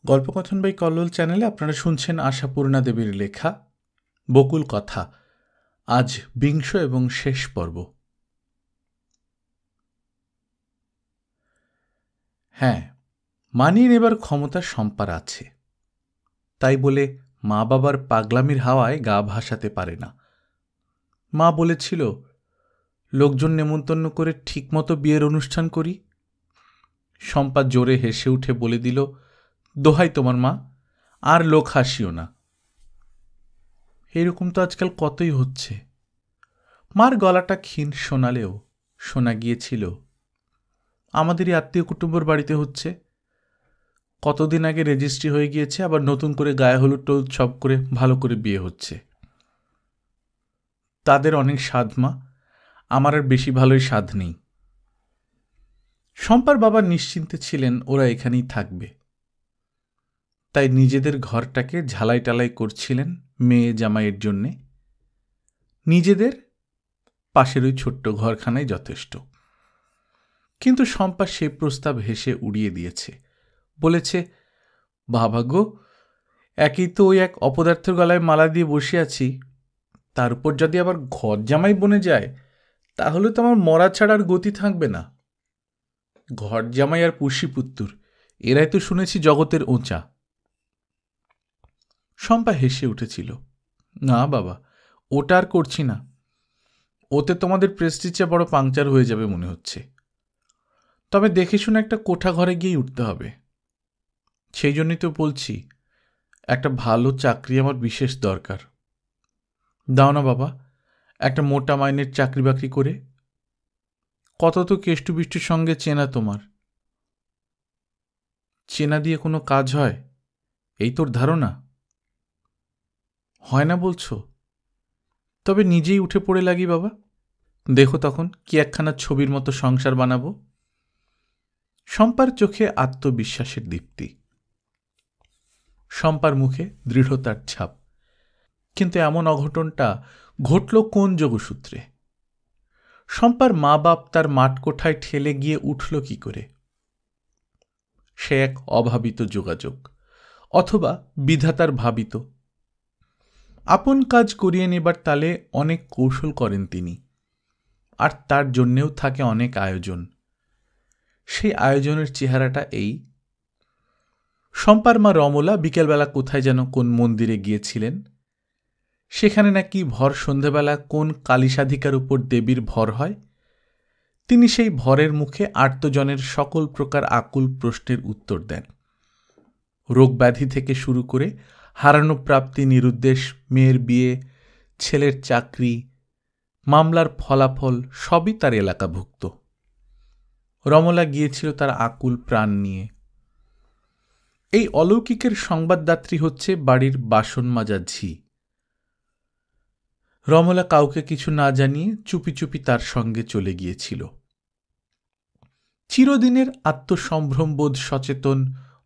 গল্পকথন by Kallol চ্যানেলে আপনারা শুনছেন আশাপূর্ণা দেবীর লেখা বকুল কথা। আজ বিংশ এবং শেষ পর্ব। হ্যাঁ, মানিয়ে নেবার ক্ষমতা শম্পার আছে, তাই বলে মা বাবার পাগলামির হাওয়ায় গা ভাসাতে পারে না। মা বলেছিল, লোকজন নেমন্তন্ন করে ঠিকমতো বিয়ের অনুষ্ঠান করি। শম্পা জোরে হেসে উঠে বলে দিল, দোহাই তোমার মা, আর লোক হাসিও না। এরকম তো আজকাল কতই হচ্ছে। মার গলাটা ক্ষীণ শোনালেও শোনা গিয়েছিল, আমাদেরই আত্মীয় কুটুম্বর বাড়িতে হচ্ছে। কতদিন আগে রেজিস্ট্রি হয়ে গিয়েছে, আবার নতুন করে গায়ে হলুদ টলুদ সব করে ভালো করে বিয়ে হচ্ছে। তাদের অনেক স্বাদ মা, আমার আর বেশি ভালোই স্বাদ নেই। শম্পার বাবা নিশ্চিন্তে ছিলেন ওরা এখানেই থাকবে, তাই নিজেদের ঘরটাকে ঝালাই টালাই করছিলেন মেয়ে জামাইয়ের জন্যে। নিজেদের পাশের ওই ছোট্ট ঘরখানাই যথেষ্ট। কিন্তু শম্পা সে প্রস্তাব হেসে উড়িয়ে দিয়েছে। বলেছে, বাবা গো, একই তো ওই এক অপদার্থের গলায় মালা দিয়ে বসে আছি, তার উপর যদি আবার ঘর জামাই বনে যায়, তাহলে তো আমার মরা ছাড়ার গতি থাকবে না। ঘর জামাই আর পুষ্যিপুত্তুর, এরাই তো শুনেছি জগতের ওঁচা। শম্পা হেসে উঠেছিল, না বাবা, ওটা আর করছি না। ওতে তোমাদের প্রেস্টিজটা বড় পাংচার হয়ে যাবে মনে হচ্ছে। তবে দেখে শুনে একটা কোঠা ঘরে গিয়েই উঠতে হবে। সেই জন্যই তো বলছি, একটা ভালো চাকরি আমার বিশেষ দরকার। দাও না বাবা, একটা মোটা মাইনের চাকরি বাকরি করে। কত তো কেষ্টু বিষ্টুর সঙ্গে চেনা তোমার। চেনা দিয়ে কোনো কাজ হয়, এই তোর ধারণা? হয় না বলছো? তবে নিজেই উঠে পড়ে লাগি বাবা, দেখো তখন কি একখানা ছবির মতো সংসার বানাবো। শম্পার চোখে আত্মবিশ্বাসের দীপ্তি, শম্পার মুখে দৃঢ়তার ছাপ। কিন্তু এমন অঘটনটা ঘটল কোন যোগসূত্রে? শম্পার মা বাপ তার মাঠকোঠায় ঠেলে গিয়ে উঠল কি করে? সে এক অভাবিত যোগাযোগ, অথবা বিধাতার ভাবিত। আপন কাজ করিয়ে নেবার তালে অনেক কৌশল করেন তিনি, আর তার জন্যেও থাকে অনেক আয়োজন। সেই আয়োজনের চেহারাটা এই। শম্পার মা রমলা বিকেলবেলা কোথায় যেন কোন মন্দিরে গিয়েছিলেন। সেখানে নাকি ভর সন্ধেবেলা কোন কালীসাধিকার উপর দেবীর ভর হয়। তিনি সেই ভরের মুখে আর্তজনের সকল প্রকার আকুল প্রশ্নের উত্তর দেন। রোগব্যাধি থেকে শুরু করে হারানো প্রাপ্তি নিরুদ্দেশ, মেয়ের বিয়ে, ছেলের চাকরি, মামলার ফলাফল সবই তার এলাকাভুক্ত। রমলা গিয়েছিল তার আকুল প্রাণ নিয়ে। এই অলৌকিকের সংবাদদাত্রী হচ্ছে বাড়ির বাসন মাজা ঝি। রমলা কাউকে কিছু না জানিয়ে চুপি চুপি তার সঙ্গে চলে গিয়েছিল। চিরদিনের আত্মসম্ভ্রমবোধ সচেতন,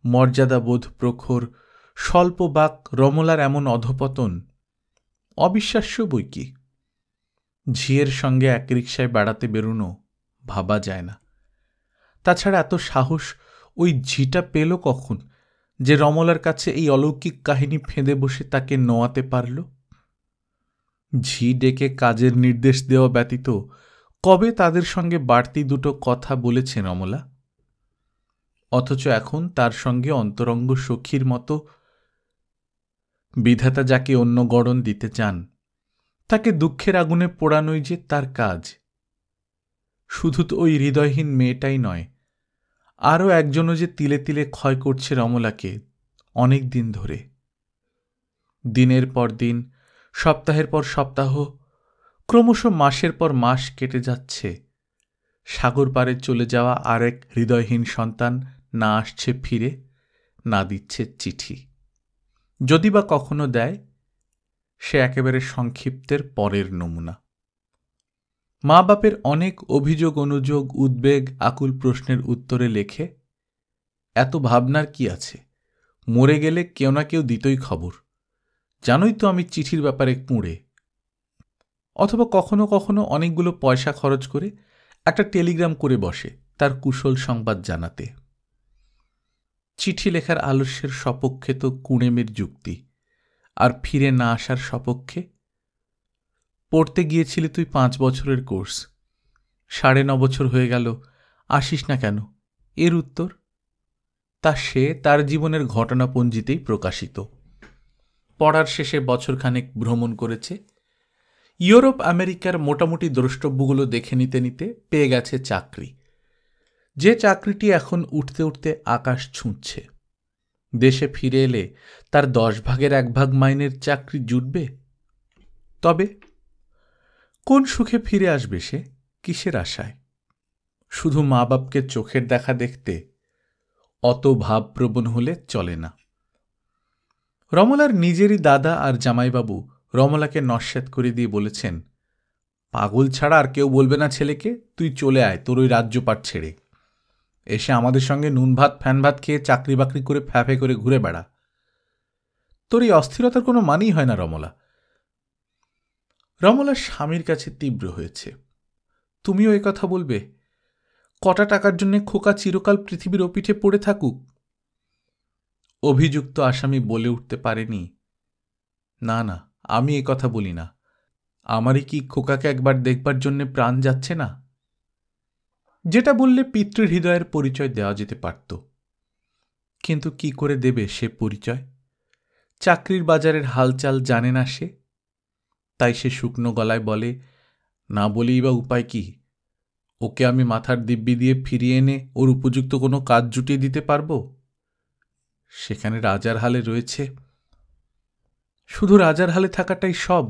মর্যাদাবোধ প্রখর, স্বল্প বাক রমলার এমন অধপতন অবিশ্বাস্য বই কি। ঝিয়ের সঙ্গে এক রিকশায় বেড়াতে বেরোনো ভাবা যায় না। তাছাড়া এত সাহস ওই ঝিটা পেল কখন যে রমলার কাছে এই অলৌকিক কাহিনী ফেঁদে বসে তাকে নোয়াতে পারল? ঝি ডেকে কাজের নির্দেশ দেওয়া ব্যতীত কবে তাদের সঙ্গে বাড়তি দুটো কথা বলেছে রমলা? অথচ এখন তার সঙ্গে অন্তরঙ্গ সখীর মতো বিধাতা যাকে অন্য গড়ন দিতে চান, তাকে দুঃখের আগুনে পোড়ানোই যে তার কাজ। শুধু তো ওই হৃদয়হীন মেয়েটাই নয়, আরও একজনও যে তিলে তিলে ক্ষয় করছে রমলাকে অনেক দিন ধরে। দিনের পর দিন, সপ্তাহের পর সপ্তাহ, ক্রমশ মাসের পর মাস কেটে যাচ্ছে। সাগর পারে চলে যাওয়া আরেক হৃদয়হীন সন্তান না আসছে ফিরে, না দিচ্ছে চিঠি। যদি বা কখনো দেয়, সে একেবারে সংক্ষিপ্তের পরের নমুনা। মা বাপের অনেক অভিযোগ অনুযোগ, উদ্বেগ, আকুল প্রশ্নের উত্তরে লেখে, এত ভাবনার কি আছে, মরে গেলে কেউ না কেউ দিতই খবর, জানোই তো আমি চিঠির ব্যাপারে কুঁড়ে। অথবা কখনো কখনো অনেকগুলো পয়সা খরচ করে একটা টেলিগ্রাম করে বসে তার কুশল সংবাদ জানাতে। চিঠি লেখার আলস্যের সপক্ষে তো কুঁড়েমের যুক্তি, আর ফিরে না আসার সপক্ষে? পড়তে গিয়েছিলি তুই 5 বছরের কোর্স, 9.5 বছর হয়ে গেল, আসিস না কেন? এর উত্তর তা সে তার জীবনের ঘটনাপঞ্জিতেই প্রকাশিত। পড়ার শেষে বছরখানেক ভ্রমণ করেছে, ইউরোপ আমেরিকার মোটামুটি দ্রষ্টব্যগুলো দেখে নিতে নিতে পেয়ে গেছে চাকরি, যে চাকরিটি এখন উঠতে উঠতে আকাশ ছুঁচ্ছে। দেশে ফিরে এলে তার 10 ভাগের 1 ভাগ মাইনের চাকরি জুটবে? তবে কোন সুখে ফিরে আসবে সে? কিসের আশায়? শুধু মা বাপকে চোখের দেখা দেখতে? অত ভাবপ্রবণ হলে চলে না। রমলার নিজেরই দাদা আর জামাইবাবু রমলাকে নস্যাৎ করে দিয়ে বলেছেন, পাগল ছাড়া আর কেউ বলবে না ছেলেকে, তুই চলে আয় তোর ওই রাজ্যপাট ছেড়ে, এসে আমাদের সঙ্গে নুন ভাত ফ্যান ভাত খেয়ে চাকরি বাকরি করে ফ্যাফে করে ঘুরে বেড়া। তোর এই অস্থিরতার কোনো মানেই হয় না রমলা। রমলার স্বামীর কাছে তীব্র হয়েছে। তুমিও এই কথা বলবে? কটা টাকার জন্য খোকা চিরকাল পৃথিবীর ওপিঠে পড়ে থাকুক? অভিযুক্ত আসামি বলে উঠতে পারেনি, না না, আমি এ কথা বলি না, আমারই কি খোকাকে একবার দেখবার জন্যে প্রাণ যাচ্ছে না? যেটা বললে পিতৃহৃদয়ের পরিচয় দেওয়া যেতে পারত, কিন্তু কি করে দেবে সে পরিচয়? চাকরির বাজারের হালচাল জানে না সে, তাই সে শুকনো গলায় বলে, না বলেই বা উপায় কি? ওকে আমি মাথার দিব্যি দিয়ে ফিরিয়ে এনে ওর উপযুক্ত কোনো কাজ জুটিয়ে দিতে পারব? সেখানে রাজার হালে রয়েছে। শুধু রাজার হালে থাকাটাই সব?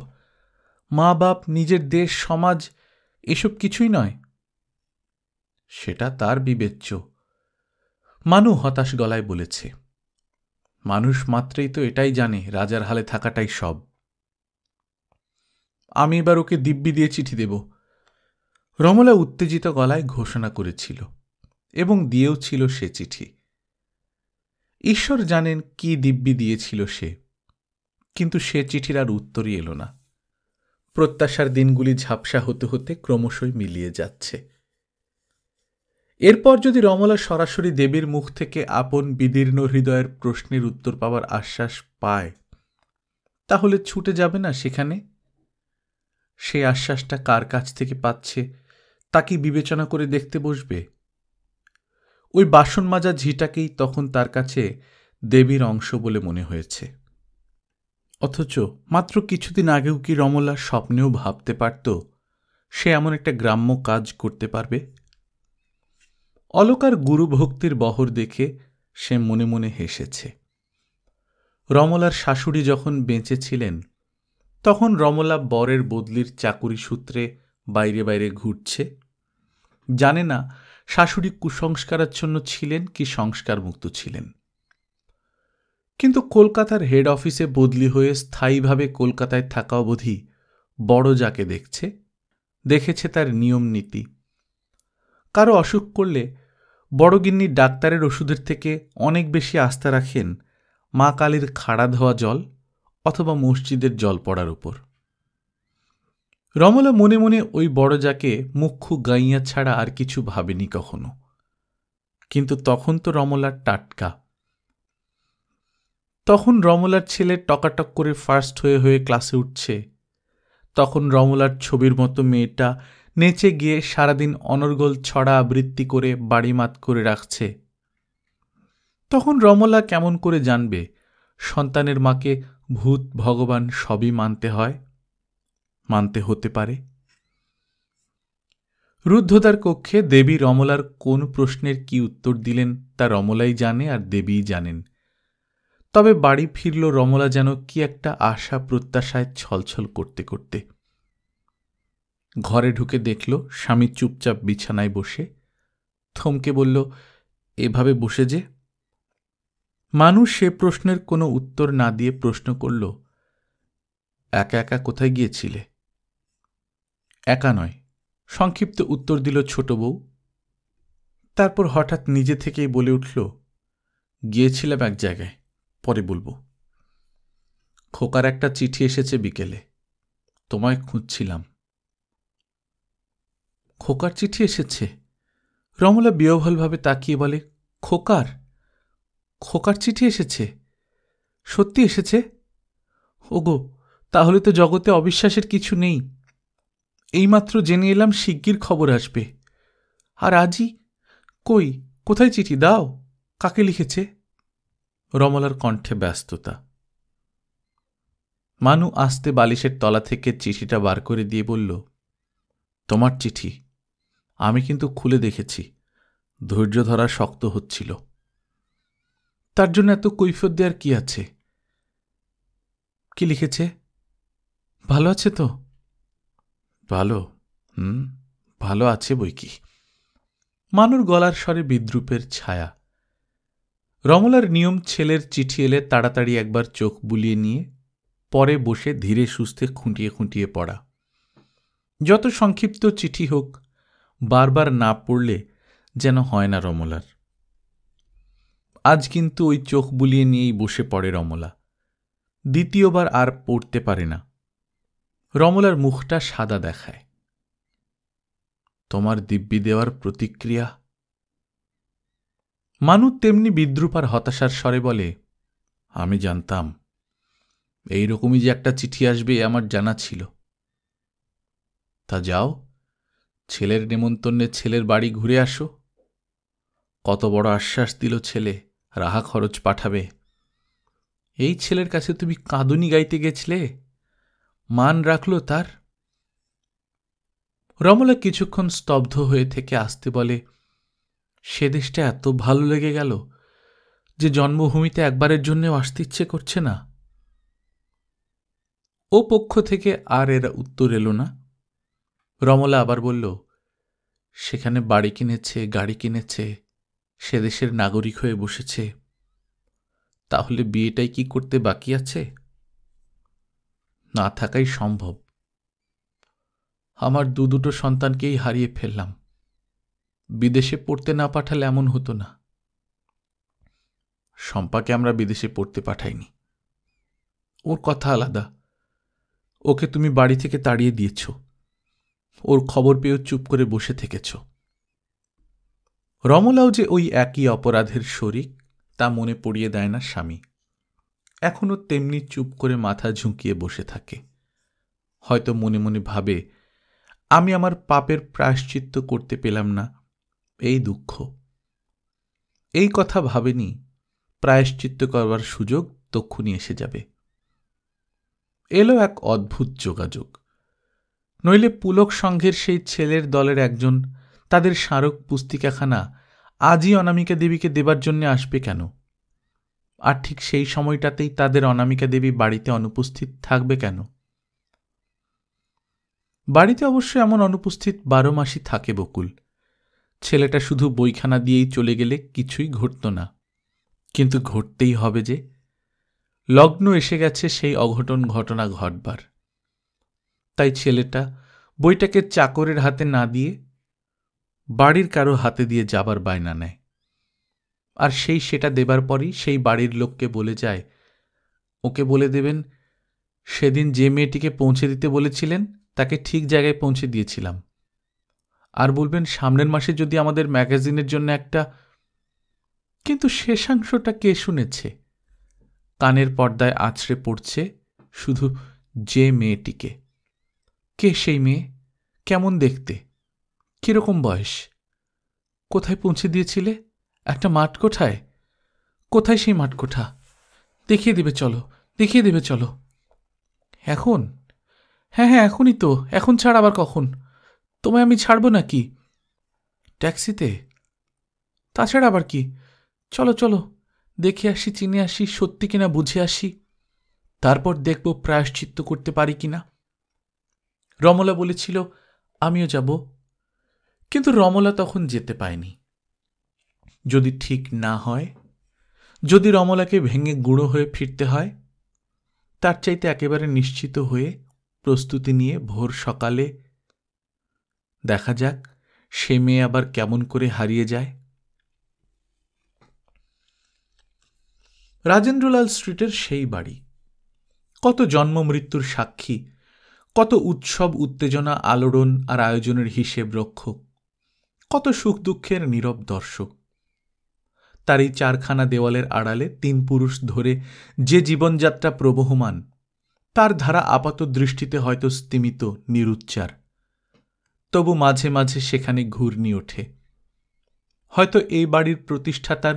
মা বাপ, নিজের দেশ, সমাজ, এসব কিছুই নয়? সেটা তার বিবেচ্য। মানু হতাশ গলায় বলেছে, মানুষ মাত্রেই তো এটাই জানে রাজার হালে থাকাটাই সব। আমি এবার ওকে দিব্যি দিয়ে চিঠি দেব, রমলা উত্তেজিত গলায় ঘোষণা করেছিল, এবং দিয়েও ছিল সে চিঠি। ঈশ্বর জানেন কি দিব্যি দিয়েছিল সে, কিন্তু সে চিঠির আর উত্তরই এলো না। প্রত্যাশার দিনগুলি ঝাপসা হতে হতে ক্রমশই মিলিয়ে যাচ্ছে। এরপর যদি রমলা সরাসরি দেবীর মুখ থেকে আপন বিদীর্ণ হৃদয়ের প্রশ্নের উত্তর পাওয়ার আশ্বাস পায়, তাহলে ছুটে যাবে না সেখানে? সেই আশ্বাসটা কার কাছ থেকে পাচ্ছে তা কি বিবেচনা করে দেখতে বসবে? ওই বাসন মাজা ঝিটাকেই তখন তার কাছে দেবীর অংশ বলে মনে হয়েছে। অথচ মাত্র কিছুদিন আগেও কি রমলা স্বপ্নেও ভাবতে পারত সে এমন একটা গ্রাম্য কাজ করতে পারবে? অলকার গুরুভক্তির বহর দেখে সে মনে মনে হেসেছে। রমলার শাশুড়ি যখন বেঁচে ছিলেন, তখন রমলা বরের বদলির চাকুরি সূত্রে বাইরে বাইরে ঘুরছে। জানে না শাশুড়ি কুসংস্কারাচ্ছন্ন ছিলেন কি সংস্কারমুক্ত ছিলেন। কিন্তু কলকাতার হেড অফিসে বদলি হয়ে স্থায়ীভাবে কলকাতায় থাকা অবধি বড় যাকে দেখেছে তার নিয়ম নীতি। কারো অসুখ করলে বড়গিন্নি ডাক্তারের ওষুধের থেকে অনেক বেশি আস্থা রাখেন মা কালীর খাড়া ধোয়া জল অথবা মসজিদের জল পড়ার উপর। রমলা মনে মনে ওই বড় যাকে মুখ্যু গাইয়া ছাড়া আর কিছু ভাবেনি কখনো। কিন্তু তখন তো রমলার টাটকা। তখন রমলার ছেলে টকাটক করে ফার্স্ট হয়ে হয়ে ক্লাসে উঠছে। তখন রমলার ছবির মতো মেয়েটা নেচে গিয়ে সারাদিন অনর্গল ছড়া আবৃত্তি করে বাড়ি মাত করে রাখছে। তখন রমলা কেমন করে জানবে সন্তানের মাকে ভূত ভগবান সবই মানতে হয়, মানতে হতে পারে? রুদ্ধদ্বার কক্ষে দেবী রমলার কোন প্রশ্নের কি উত্তর দিলেন তা রমলাই জানে আর দেবীই জানেন। তবে বাড়ি ফিরল রমলা যেন কি একটা আশা প্রত্যাশায় ছলছল করতে করতে। ঘরে ঢুকে দেখল স্বামী চুপচাপ বিছানায় বসে। থমকে বলল, এভাবে বসে যে? মানুষ সে প্রশ্নের কোনো উত্তর না দিয়ে প্রশ্ন করল, একা একা কোথায় গিয়েছিলে? একা নয়, সংক্ষিপ্ত উত্তর দিল ছোট বউ। তারপর হঠাৎ নিজে থেকেই বলে উঠল, গিয়েছিলাম এক জায়গায়, পরে বলবো। খোকার একটা চিঠি এসেছে বিকেলে, তোমায় খুঁজছিলাম। খোকার চিঠি এসেছে? রমলা বিহ্বলভাবে তাকিয়ে বলে, খোকার? খোকার চিঠি এসেছে? সত্যি এসেছে? ওগো, তাহলে তো জগতে অবিশ্বাসের কিছু নেই। এইমাত্র জেনে এলাম শিগগির খবর আসবে। আর আজই? কই, কোথায় চিঠি? দাও। কাকে লিখেছে? রমলার কণ্ঠে ব্যস্ততা। মানু আস্তে বালিশের তলা থেকে চিঠিটা বার করে দিয়ে বলল, তোমার চিঠি। আমি কিন্তু খুলে দেখেছি। ধৈর্য ধরা শক্ত হচ্ছিল। তার জন্য এত কৈফিয়ত দেওয়ার কি আছে? কি লিখেছে? ভালো আছে তো? ভালো, ভালো আছে বই কি। মানুর গলার স্বরে বিদ্রুপের ছায়া। রমলার নিয়ম ছেলের চিঠি এলে তাড়াতাড়ি একবার চোখ বুলিয়ে নিয়ে পরে বসে ধীরে সুস্থে খুঁটিয়ে খুঁটিয়ে পড়া। যত সংক্ষিপ্ত চিঠি হোক, বারবার না পড়লে যেন হয় না রমলার। আজ কিন্তু ওই চোখ বুলিয়ে নিয়েই বসে পড়ে রমলা। দ্বিতীয়বার আর পড়তে পারে না। রমলার মুখটা সাদা দেখায়। তোমার দিব্যি দেওয়ার প্রতিক্রিয়া? মানু তেমনি বিদ্রুপ আর হতাশার স্বরে বলে, আমি জানতাম এইরকমই যে একটা চিঠি আসবে আমার জানা ছিল। তা যাও, ছেলের নেমন্তন্নে ছেলের বাড়ি ঘুরে আসো। কত বড় আশ্বাস দিল ছেলে, রাহা খরচ পাঠাবে। এই ছেলের কাছে তুমি কাঁদুনি গাইতে গেছিলে? মান রাখল তার? রমলা কিছুক্ষণ স্তব্ধ হয়ে থেকে আসতে বলে, সে দেশটা এত ভালো লেগে গেল যে জন্মভূমিতে একবারের জন্যেও আসতে ইচ্ছে করছে না। ও পক্ষ থেকে আর এরা উত্তর এলো না। রমলা আবার বলল, সেখানে বাড়ি কিনেছে, গাড়ি কিনেছে, সে দেশের নাগরিক হয়ে বসেছে। তাহলে বিয়েটাই কি করতে বাকি আছে? না থাকাই সম্ভব। আমার দুটো সন্তানকেই হারিয়ে ফেললাম। বিদেশে পড়তে না পাঠালে এমন হতো না। শম্পাকে আমরা বিদেশে পড়তে পাঠাইনি। ওর কথা আলাদা। ওকে তুমি বাড়ি থেকে তাড়িয়ে দিয়েছ। ওর খবর পেয়েও চুপ করে বসে থেকেছ। রমলাও যে ওই একই অপরাধের শরিক তা মনে পড়িয়ে দেয় না স্বামী। এখনো তেমনি চুপ করে মাথা ঝুঁকিয়ে বসে থাকে। হয়তো মনে মনে ভাবে, আমি আমার পাপের প্রায়শ্চিত্ত করতে পেলাম না, এই দুঃখ। এই কথা ভাবেনি প্রায়শ্চিত্ত করবার সুযোগ তক্ষুনি এসে যাবে। এলো এক অদ্ভুত যোগাযোগ। নইলে পুলক সংঘের সেই ছেলের দলের একজন তাদের স্মারক পুস্তিকাখানা আজই অনামিকা দেবীকে দেবার জন্য আসবে কেন? আর ঠিক সেই সময়টাতেই তাদের অনামিকা দেবী বাড়িতে অনুপস্থিত থাকবে কেন? বাড়িতে অবশ্য এমন অনুপস্থিত 12 মাসই থাকে বকুল। ছেলেটা শুধু বইখানা দিয়েই চলে গেলে কিছুই ঘটত না। কিন্তু ঘটতেই হবে যে। লগ্ন এসে গেছে সেই অঘটন ঘটনা ঘটবার। তাই ছেলেটা বইটাকে চাকরের হাতে না দিয়ে বাড়ির কারো হাতে দিয়ে যাবার বায়না নেয়। আর সেটা দেবার পরই সেই বাড়ির লোককে বলে যায়, ওকে বলে দেবেন সেদিন যে মেয়েটিকে পৌঁছে দিতে বলেছিলেন তাকে ঠিক জায়গায় পৌঁছে দিয়েছিলাম। আর বলবেন সামনের মাসে যদি আমাদের ম্যাগাজিনের জন্য একটা। কিন্তু শেষাংশটা কে শুনেছে? কানের পর্দায় আছড়ে পড়ছে শুধু যে মেয়েটিকে। কে সেই মেয়ে? কেমন দেখতে? কিরকম বয়স? কোথায় পৌঁছে দিয়েছিলে? একটা মাঠকোঠায়? কোথায় সেই মাঠকোঠা? দেখিয়ে দেবে চলো, দেখিয়ে দেবে চলো। এখন? হ্যাঁ, এখনই তো। এখন ছাড় আবার কখন? তোমায় আমি ছাড়ব নাকি? ট্যাক্সিতে? তাছাড়া আবার কি? চলো চলো, দেখে আসি, চিনে আসি, সত্যি কিনা বুঝে আসি, তারপর দেখব প্রায়শ্চিত্ত করতে পারি কিনা। রমলা বলেছিল আমিও যাব, কিন্তু রমলা তখন যেতে পায়নি। যদি ঠিক না হয়, যদি রমলাকে ভেঙে গুঁড়ো হয়ে ফিরতে হয়, তার চাইতে একেবারে নিশ্চিত হয়ে প্রস্তুতি নিয়ে ভোর সকালে দেখা যাক সে মেয়ে আবার কেমন করে হারিয়ে যায়। রাজেন্দ্রলাল স্ট্রিটের সেই বাড়ি, কত জন্ম মৃত্যুর সাক্ষী, কত উৎসব উত্তেজনা, আলোড়ন আর আয়োজনের হিসেব রক্ষক, কত সুখ দুঃখের নীরব দর্শক। তার এই 4খানা দেওয়ালের আড়ালে 3 পুরুষ ধরে যে জীবনযাত্রা প্রবহমান, তার ধারা আপাত দৃষ্টিতে হয়তো স্তিমিত, নিরুচ্চার। তবু মাঝে মাঝে সেখানে ঘূর্ণি ওঠে। হয়তো এই বাড়ির প্রতিষ্ঠাতার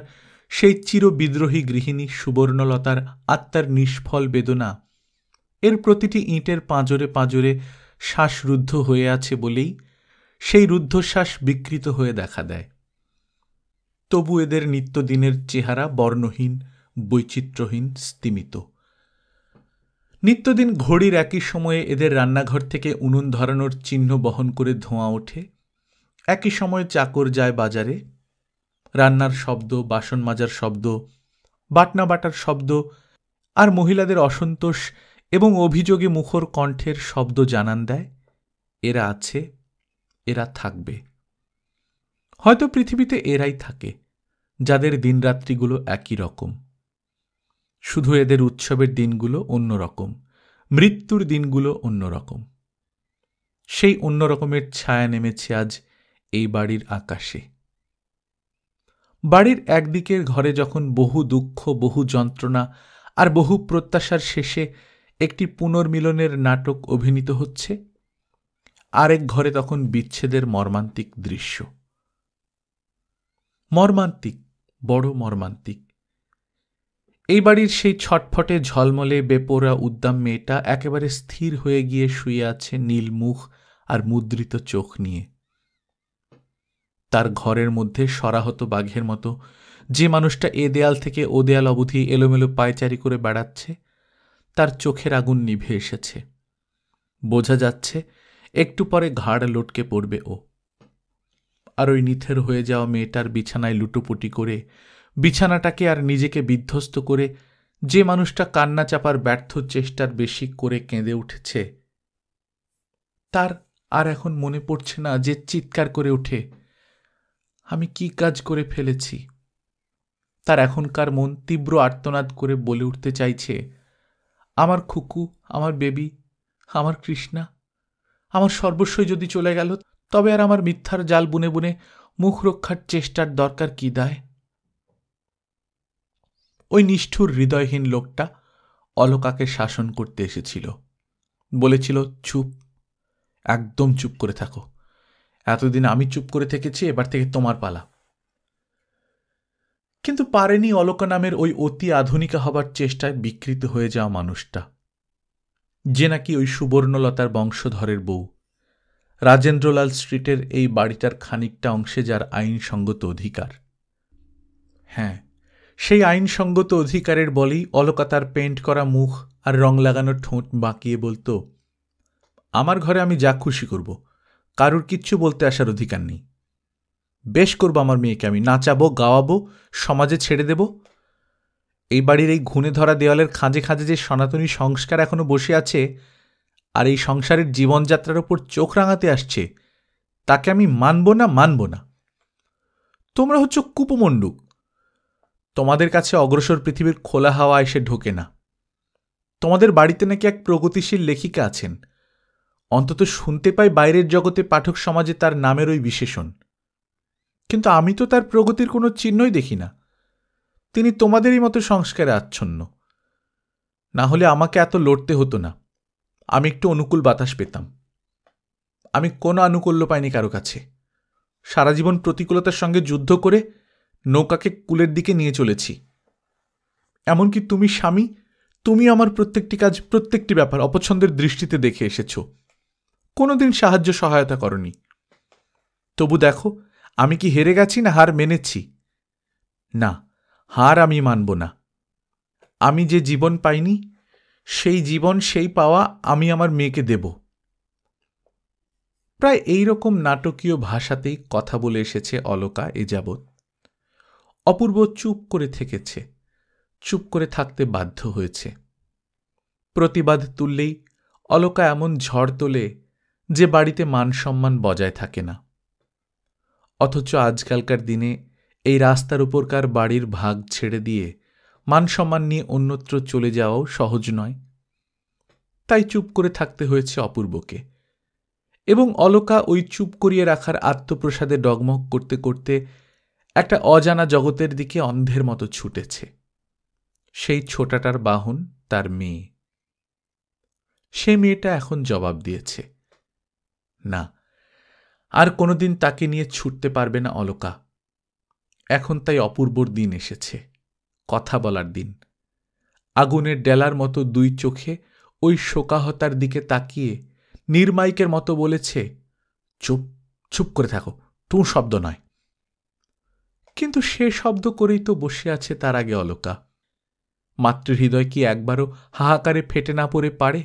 সেই চিরবিদ্রোহী গৃহিণী সুবর্ণলতার আত্মার নিষ্ফল বেদনা এর প্রতিটি ইঁটের পাঁজরে পাঁজরে শ্বাসরুদ্ধ হয়ে আছে বলেই সেই রুদ্ধশ্বাস বিকৃত হয়ে দেখা দেয়। তবু এদের নিত্যদিনের চেহারা বর্ণহীন, বৈচিত্র্যহীন, স্তিমিত। নিত্যদিন ঘড়ির একই সময়ে এদের রান্নাঘর থেকে উনুন ধরানোর চিহ্ন বহন করে ধোঁয়া ওঠে, একই সময়ে চাকর যায় বাজারে। রান্নার শব্দ, বাসন মাজার শব্দ, বাটনা বাটার শব্দ আর মহিলাদের অসন্তোষ এবং অভিযোগে মুখর কণ্ঠের শব্দ জানান দেয় এরা আছে, এরা থাকবে। হয়তো পৃথিবীতে এরাই থাকে যাদের দিনরাত্রিগুলো একই রকম, শুধু এদের উৎসবের দিনগুলো অন্যরকম, মৃত্যুর দিনগুলো অন্যরকম। সেই অন্যরকমের ছায়া নেমেছে আজ এই বাড়ির আকাশে। বাড়ির একদিকের ঘরে যখন বহু দুঃখ, বহু যন্ত্রণা আর বহু প্রত্যাশার শেষে একটি পুনর্মিলনের নাটক অভিনীত হচ্ছে, আরেক ঘরে তখন বিচ্ছেদের মর্মান্তিক দৃশ্য। মর্মান্তিক, বড় মর্মান্তিক। এই বাড়ির সেই ছটফটে ঝলমলে বেপরোয়া উদ্দাম মেয়েটা একেবারে স্থির হয়ে গিয়ে শুয়ে আছে নীল মুখ আর মুদ্রিত চোখ নিয়ে। তার ঘরের মধ্যে সরাহত বাঘের মতো যে মানুষটা এ দেয়াল থেকে ও দেয়াল অবধি এলোমেলো পায়চারি করে বেড়াচ্ছে, তার চোখের আগুন নিভে এসেছে। বোঝা যাচ্ছে একটু পরে ঘাড় লটকে পড়বে ও। আর ওই নিথের হয়ে যাওয়া মেয়েটার বিছানায় লুটোপুটি করে, বিছানাটাকে আর নিজেকে বিধ্বস্ত করে যে মানুষটা কান্না চাপার ব্যর্থ চেষ্টার বেশি করে কেঁদে উঠেছে, তার আর এখন মনে পড়ছে না যে চিৎকার করে ওঠে, আমি কি কাজ করে ফেলেছি। তার এখনকার মন তীব্র আর্তনাদ করে বলে উঠতে চাইছে, আমার খুকু, আমার বেবি, আমার কৃষ্ণা, আমার সর্বস্বই যদি চলে গেল, তবে আর আমার মিথ্যার জাল বুনে বুনে মুখ রক্ষার চেষ্টার দরকার কি দায়। ওই নিষ্ঠুর হৃদয়হীন লোকটা অলকাকে শাসন করতে এসেছিল, বলেছিল চুপ, একদম চুপ করে থাকো, এতদিন আমি চুপ করে থেকেছি, এবার থেকে তোমার পালা। কিন্তু পারেনি অলকা নামের ওই অতি আধুনিকা হবার চেষ্টায় বিকৃত হয়ে যাওয়া মানুষটা, যে নাকি ওই সুবর্ণলতার বংশধরের বউ, রাজেন্দ্রলাল স্ট্রিটের এই বাড়িটার খানিকটা অংশে যার আইনসঙ্গত অধিকার। হ্যাঁ, সেই আইনসঙ্গত অধিকারের বলেই অলকা তার পেন্ট করা মুখ আর রং লাগানো ঠোঁট বাঁকিয়ে বলতো, আমার ঘরে আমি যা খুশি করব, কারুর কিচ্ছু বলতে আসার অধিকার নেই। বেশ করব আমার মেয়েকে, আমি নাচাবো, গাওয়াবো, সমাজে ছেড়ে দেব। এই বাড়ির এই ঘুণে ধরা দেওয়ালের খাঁজে খাঁজে যে সনাতনী সংস্কার এখনো বসে আছে আর এই সংসারের জীবনযাত্রার ওপর চোখ রাঙাতে আসছে, তাকে আমি মানব না, মানব না। তোমরা হচ্ছ কুপমণ্ডুক, তোমাদের কাছে অগ্রসর পৃথিবীর খোলা হাওয়া এসে ঢোকে না। তোমাদের বাড়িতে নাকি এক প্রগতিশীল লেখিকা আছেন, অন্তত শুনতে পাই বাইরের জগতে পাঠক সমাজে তার নামের ওই বিশেষণ, কিন্তু আমি তো তার প্রগতির কোনো চিহ্নই দেখি না। তিনি তোমাদেরই মতো সংস্কারে আচ্ছন্ন। না হলে আমাকে এত লড়তে হতো না, আমি একটু অনুকূল বাতাস পেতাম। আমি কোনো আনুকূল্য পাইনি কারো কাছে। সারা জীবন প্রতিকূলতার সঙ্গে যুদ্ধ করে নৌকাকে কূলের দিকে নিয়ে চলেছি। এমনকি তুমি স্বামী, তুমি আমার প্রত্যেকটি কাজ, প্রত্যেকটি ব্যাপার অপছন্দের দৃষ্টিতে দেখে এসেছ, কোনোদিন সাহায্য সহায়তা করনি। তবু দেখো, আমি কি হেরে গেছি না হার মেনেছি? না, হার আমি মানব না। আমি যে জীবন পাইনি, সেই জীবন, সেই পাওয়া আমি আমার মেয়েকে দেব। প্রায় এই রকম নাটকীয় ভাষাতেই কথা বলে এসেছে অলকা এ যাবৎ। অপূর্ব চুপ করে থেকেছে, চুপ করে থাকতে বাধ্য হয়েছে। প্রতিবাদ তুললেই অলকা এমন ঝড় তোলে যে বাড়িতে মান সম্মান বজায় থাকে না। অথচ আজকালকার দিনে এই রাস্তার উপরকার বাড়ির ভাগ ছেড়ে দিয়ে মান সম্মান নিয়ে অন্যত্র চলে যাওয়াও সহজ নয়। তাই চুপ করে থাকতে হয়েছে অপূর্বকে, এবং অলকা ওই চুপ করিয়ে রাখার আত্মপ্রসাদে ডগমগ করতে করতে একটা অজানা জগতের দিকে অন্ধের মতো ছুটেছে। সেই ছোটাটার বাহন তার মেয়ে। সেই মেয়েটা এখন জবাব দিয়েছে, না, আর কোনোদিন তাকে নিয়ে ছুটতে পারবে না অলকা। এখন তাই অপূর্বর দিন এসেছে, কথা বলার দিন। আগুনের ডেলার মতো দুই চোখে ওই শোকাহতার দিকে তাকিয়ে নির্মাইকের মতো বলেছে, চুপ, চুপ করে থাকো, টুঁ শব্দ নয়। কিন্তু সে শব্দ করেই তো বসে আছে তার আগে অলকা। মাতৃহৃদয় কি একবারও হাহাকারে ফেটে না পড়ে পারে?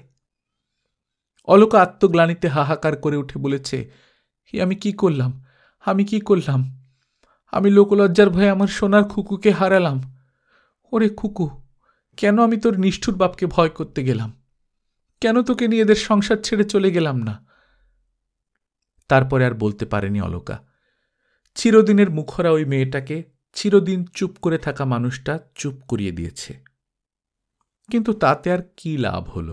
অলকা আত্মগ্লানিতে হাহাকার করে উঠে বলেছে, আমি কি করলাম, আমি কি করলাম? আমি লোকলজ্জার ভয়ে আমার সোনার খুকুকে হারালাম। ওরে খুকু, কেন আমি তোর নিষ্ঠুর বাপকে ভয় করতে গেলাম? কেন তোকে নিয়ে এদের সংসার ছেড়ে চলে গেলাম না? তারপরে আর বলতে পারেনি অলকা। চিরদিনের মুখরা ওই মেয়েটাকে, চিরদিন চুপ করে থাকা মানুষটা চুপ করিয়ে দিয়েছে। কিন্তু তাতে আর কি লাভ হল?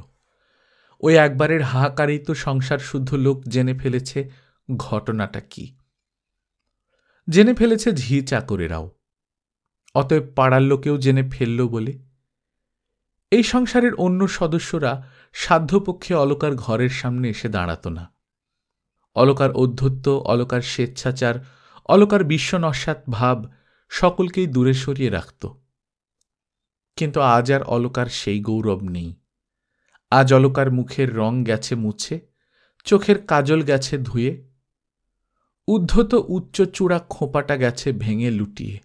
ওই একবারের হাহাকারেই তো সংসার শুদ্ধ লোক জেনে ফেলেছে ঘটনাটা কি। জেনে ফেলেছে ঝি চাকরেরাও। অতএব পাড়ার লোকেও জেনে ফেলল বলে এই সংসারের অন্য সদস্যরা সাধ্যপক্ষে অলকার ঘরের সামনে এসে দাঁড়াত না। অলকার ঔদ্ধত্য, অলকার স্বেচ্ছাচার, অলকার বিশ্বনস্যাৎ ভাব সকলকেই দূরে সরিয়ে রাখত। কিন্তু আজ আর অলকার সেই গৌরব নেই। আজ অলকার মুখের রং গেছে মুছে, চোখের কাজল গেছে ধুয়ে, উদ্ধত উচ্চ চূড়া খোঁপাটা গেছে ভেঙে লুটিয়ে।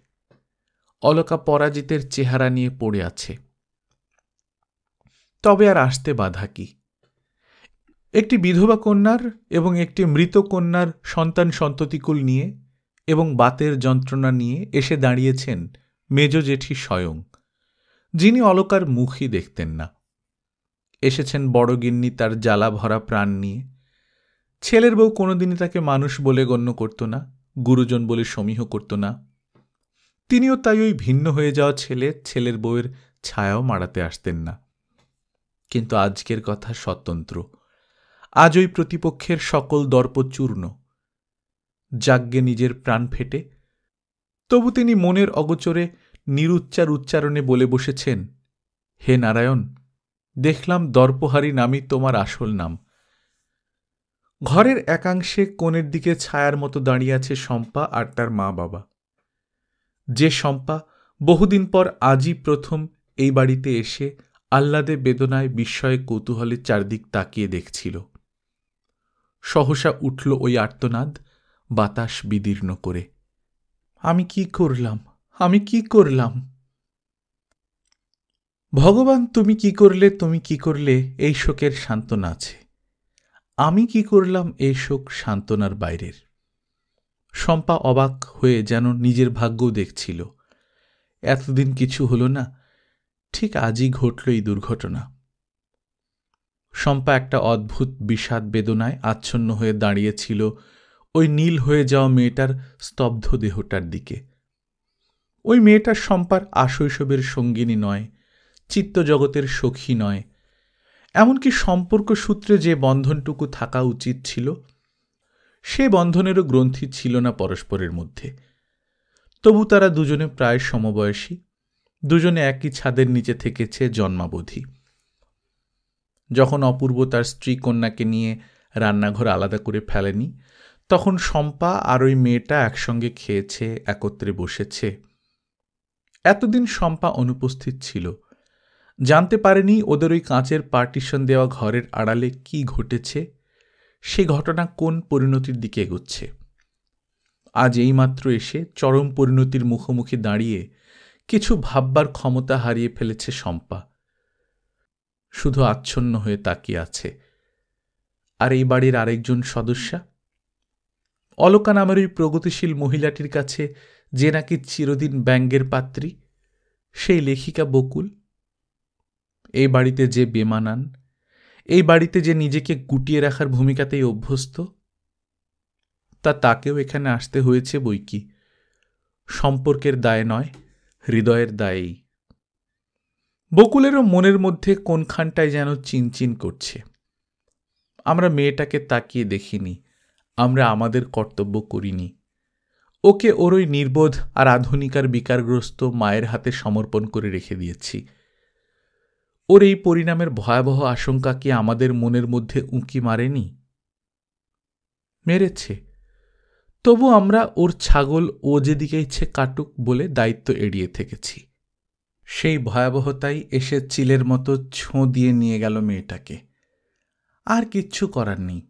অলকা পরাজিতের চেহারা নিয়ে পড়ে আছে। তবে আর আসতে বাধা কি? একটি বিধবা কন্যার এবং একটি মৃত কন্যার সন্তান সন্ততিকুল নিয়ে এবং বাতের যন্ত্রণা নিয়ে এসে দাঁড়িয়েছেন মেজ জেঠি স্বয়ং, যিনি অলকার মুখই দেখতেন না। এসেছেন বড় গিন্নি তার জ্বালা ভরা প্রাণ নিয়ে। ছেলের বউ কোনোদিনই তাকে মানুষ বলে গণ্য করত না, গুরুজন বলে সমীহ করত না। তিনিও তাই ওই ভিন্ন হয়ে যাওয়া ছেলের বউয়ের ছায়াও মাড়াতে আসতেন না। কিন্তু আজকের কথা স্বতন্ত্র। আজ ওই প্রতিপক্ষের সকল দর্প চূর্ণ। যাজ্ঞে নিজের প্রাণ ফেটে, তবু তিনি মনের অগোচরে নিরুচ্চার উচ্চারণে বলে বসেছেন, হে নারায়ণ, দেখলাম দর্পহারী নামই তোমার আসল নাম। ঘরের একাংশে কোণের দিকে ছায়ার মতো দাঁড়িয়ে আছে শম্পা আর তার মা বাবা। যে শম্পা বহুদিন পর আজই প্রথম এই বাড়িতে এসে আহ্লাদে বেদনায় বিস্ময়ে কৌতূহলে চারদিক তাকিয়ে দেখছিল। সহসা উঠল ওই আর্তনাদ, বাতাস বিদীর্ণ করে, আমি কি করলাম, আমি কি করলাম? ভগবান, তুমি কি করলে, তুমি কি করলে, এই শোকের সান্ত্বনা আছে। আমি কি করলাম এই শোক সান্ত্বনার বাইরের। শম্পা অবাক হয়ে যেন নিজের ভাগ্যও দেখছিল। এতদিন কিছু হল না, ঠিক আজই ঘটল এই দুর্ঘটনা। শম্পা একটা অদ্ভুত বিষাদ বেদনায় আচ্ছন্ন হয়ে দাঁড়িয়েছিল ওই নীল হয়ে যাওয়া মেয়েটার স্তব্ধ দেহটার দিকে। ওই মেয়েটার শম্পার আশৈশবের সঙ্গিনী নয়, চিত্তজগতের সখী নয়, এমনকি সম্পর্ক সূত্রে যে বন্ধনটুকু থাকা উচিত ছিল সে বন্ধনেরও গ্রন্থি ছিল না পরস্পরের মধ্যে। তবু তারা দুজনে প্রায় সমবয়সী, দুজনে একই ছাদের নিচে থেকেছে জন্মাবধি। যখন অপূর্ব তার স্ত্রী কন্যাকে নিয়ে রান্নাঘর আলাদা করে ফেলেনি, তখন শম্পা আর ওই মেয়েটা একসঙ্গে খেয়েছে, একত্রে বসেছে। এতদিন শম্পা অনুপস্থিত ছিল, জানতে পারেনি ওদের ওই কাঁচের পার্টিশন দেওয়া ঘরের আড়ালে কি ঘটেছে, সে ঘটনা কোন পরিণতির দিকে এগোচ্ছে। আজ এইমাত্র এসে চরম পরিণতির মুখোমুখি দাঁড়িয়ে কিছু ভাববার ক্ষমতা হারিয়ে ফেলেছে শম্পা। শুধু আচ্ছন্ন হয়ে তাকিয়ে আছে। আর এই বাড়ির আরেকজন সদস্যা, অলকা নামের ওই প্রগতিশীল মহিলাটির কাছে যে নাকি চিরদিন ব্যঙ্গের পাত্রী, সেই লেখিকা বকুল। এই বাড়িতে যে বেমানান, এই বাড়িতে যে নিজেকে গুটিয়ে রাখার ভূমিকাতেই অভ্যস্ত, তাকেও এখানে আসতে হয়েছে বইকি। সম্পর্কের দায় নয়, হৃদয়ের দায়েই। বকুলেরও মনের মধ্যে কোনখানটায় যেন চিনচিন করছে। আমরা মেয়েটাকে তাকিয়ে দেখিনি, আমরা আমাদের কর্তব্য করিনি। ওকে ওর ওই নির্বোধ আর আধুনিকার বিকারগ্রস্ত মায়ের হাতে সমর্পণ করে রেখে দিয়েছি। ওর এই পরিণামের ভয়াবহ আশঙ্কা কি আমাদের মনের মধ্যে উঁকি মারেনি? মেরেছে। তবু আমরা ওর ছাগল ও যেদিকে ইচ্ছে কাটুক বলে দায়িত্ব এড়িয়ে থেকেছি। সেই ভয়াবহতাই এসে চিলের মতো ছোঁ দিয়ে নিয়ে গেল মেয়েটাকে। আর কিচ্ছু করার নেই।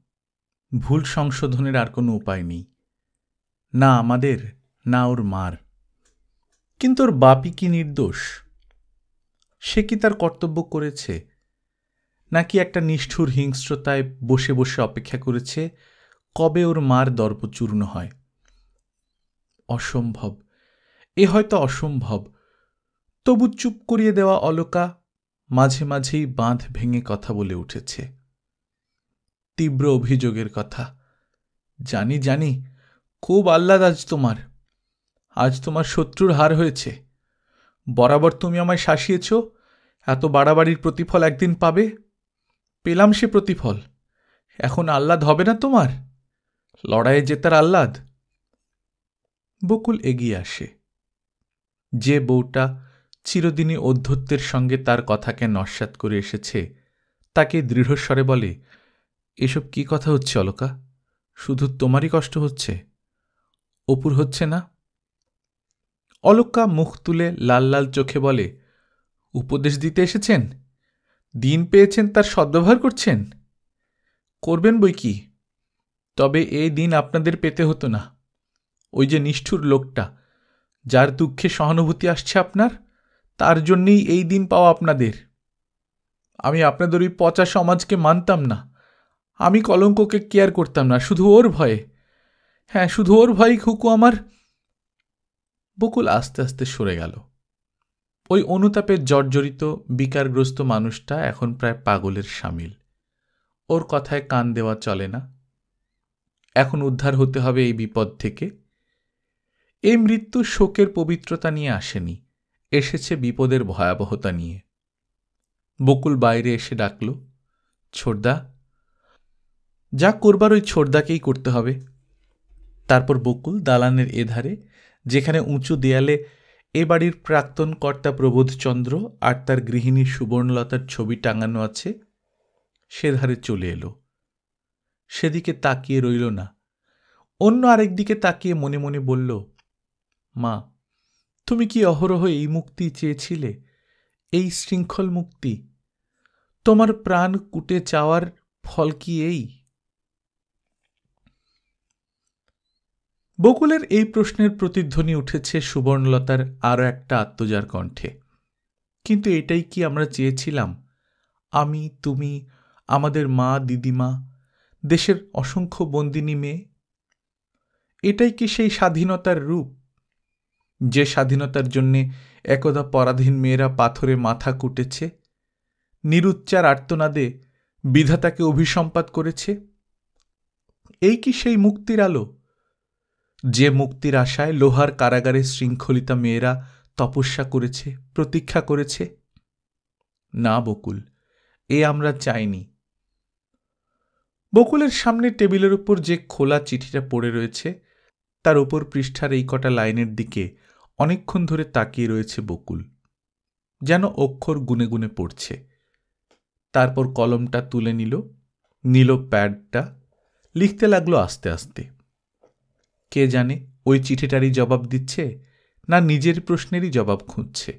ভুল সংশোধনের আর কোনো উপায় নেই, না আমাদের, না ওর মার। কিন্তু ওর বাপই কি নির্দোষ? সে কি তার কর্তব্য করেছে, নাকি একটা নিষ্ঠুর হিংস্রতায় বসে বসে অপেক্ষা করেছে কবে ওর মার দর্পচূর্ণ হয়? অসম্ভব, এ হয়তো অসম্ভব। তবু চুপ করিয়ে দেওয়া অলকা মাঝে মাঝেই বাঁধ ভেঙে কথা বলে উঠেছে। তীব্র অভিযোগের কথা। জানি জানি, খুব আহ্লাদ আজ তোমার শত্রুর হার হয়েছে। বরাবর তুমি আমায় শাসিয়েছ, এত বাড়াবাড়ির প্রতিফল একদিন পাবে। পেলাম সে প্রতিফল। এখন আহ্লাদ হবে না তোমার? লড়াইয়ে জেতার আহ্লাদ? বকুল এগিয়ে আসে। যে বউটা চিরদিনই ঔদ্ধত্যের সঙ্গে তার কথাকে নস্যাৎ করে এসেছে তাকে দৃঢ়স্বরে বলে, এসব কি কথা হচ্ছে অলকা? শুধু তোমারই কষ্ট হচ্ছে, অপুর হচ্ছে না? অলকা মুখ তুলে লাল লাল চোখে বলে, উপদেশ দিতে এসেছেন? দিন পেয়েছেন তার সদ্ব্যবহার করছেন? করবেন বই কি, তবে এই দিন আপনাদের পেতে হতো না। ওই যে নিষ্ঠুর লোকটা, যার দুঃখে সহানুভূতি আসছে আপনার, তার জন্যেই এই দিন পাওয়া আপনাদের। আমি আপনাদের ওই পচা সমাজকে মানতাম না। আমি কলঙ্ককে কেয়ার করতাম না, শুধু ওর ভয়ে। হ্যাঁ, শুধু ওর ভয় খুকু আমার। বকুল আস্তে আস্তে সরে গেল। ওই অনুতাপে জর্জরিত বিকারগ্রস্ত মানুষটা এখন প্রায় পাগলের সামিল। ওর কথায় কান দেওয়া চলে না। এখন উদ্ধার হতে হবে এই বিপদ থেকে। এই মৃত্যু শোকের পবিত্রতা নিয়ে আসেনি, এসেছে বিপদের ভয়াবহতা নিয়ে। বকুল বাইরে এসে ডাকল, ছোটদা। যা করবার ওই ছোটদাকেই করতে হবে। তারপর বকুল দালানের এধারে, যেখানে উঁচু দেয়ালে এ বাড়ির প্রাক্তন কর্তা প্রবোধচন্দ্র আর তার গৃহিণী সুবর্ণলতার ছবি টাঙানো আছে, সে ধারে চলে এলো। সেদিকে তাকিয়ে রইল না, অন্য আরেক দিকে তাকিয়ে মনে মনে বলল, মা, তুমি কি অহরহ এই মুক্তি চেয়েছিলে? এই শৃঙ্খল মুক্তি? তোমার প্রাণ কুটে চাওয়ার ফল কি এই? বকুলের এই প্রশ্নের প্রতিধ্বনি উঠেছে সুবর্ণলতার আরও একটা আত্মজার কণ্ঠে। কিন্তু এটাই কি আমরা চেয়েছিলাম? আমি, তুমি, আমাদের মা, দিদিমা, দেশের অসংখ্য বন্দিনী মেয়ে? এটাই কি সেই স্বাধীনতার রূপ, যে স্বাধীনতার জন্যে একদা পরাধীন মেয়েরা পাথরে মাথা কুটেছে, নিরুচ্চার আর্তনাদে বিধাতাকে অভিসম্পাত করেছে? এই কি সেই মুক্তির আলো, যে মুক্তির আশায় লোহার কারাগারে শৃঙ্খলিতা মেয়েরা তপস্যা করেছে, প্রতীক্ষা করেছে? না বকুল, এ আমরা চাইনি। বকুলের সামনে টেবিলের উপর যে খোলা চিঠিটা পড়ে রয়েছে, তার উপর পৃষ্ঠার এই কটা লাইনের দিকে অনেকক্ষণ ধরে তাকিয়ে রয়েছে বকুল, যেন অক্ষর গুনে গুনে পড়ছে। তারপর কলমটা তুলে নিল প্যাডটা, লিখতে লাগলো আস্তে আস্তে। কে জানে ওই চিঠিটারই জবাব দিচ্ছে, না নিজের প্রশ্নেরই জবাব খুঁজছে।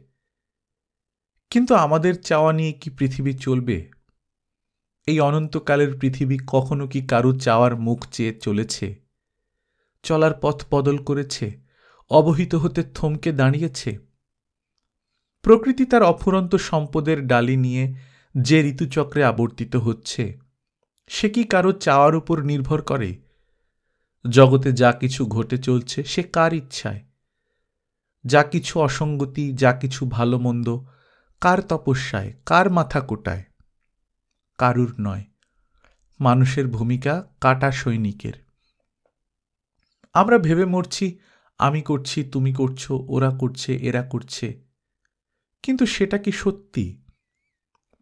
কিন্তু আমাদের চাওয়া নিয়ে কি পৃথিবী চলবে? এই অনন্তকালের পৃথিবী কখনো কি কারো চাওয়ার মুখ চেয়ে চলেছে? চলার পথ বদল করেছে, অবহিত হতে থমকে দাঁড়িয়েছে? প্রকৃতি তার অফুরন্ত সম্পদের ডালি নিয়ে যে ঋতুচক্রে আবর্তিত হচ্ছে, সে কি কারো চাওয়ার উপর নির্ভর করে? জগতে যা কিছু ঘটে চলছে সে কার ইচ্ছায়? যা কিছু অসঙ্গতি, যা কিছু ভালো মন্দ, কার তপস্যায়, কার মাথা কোটায়? কারুর নয়। মানুষের ভূমিকা কাটা সৈনিকের। আমরা ভেবে মরছি, আমি করছি, তুমি করছো, ওরা করছে, এরা করছে। কিন্তু সেটা কি সত্যি?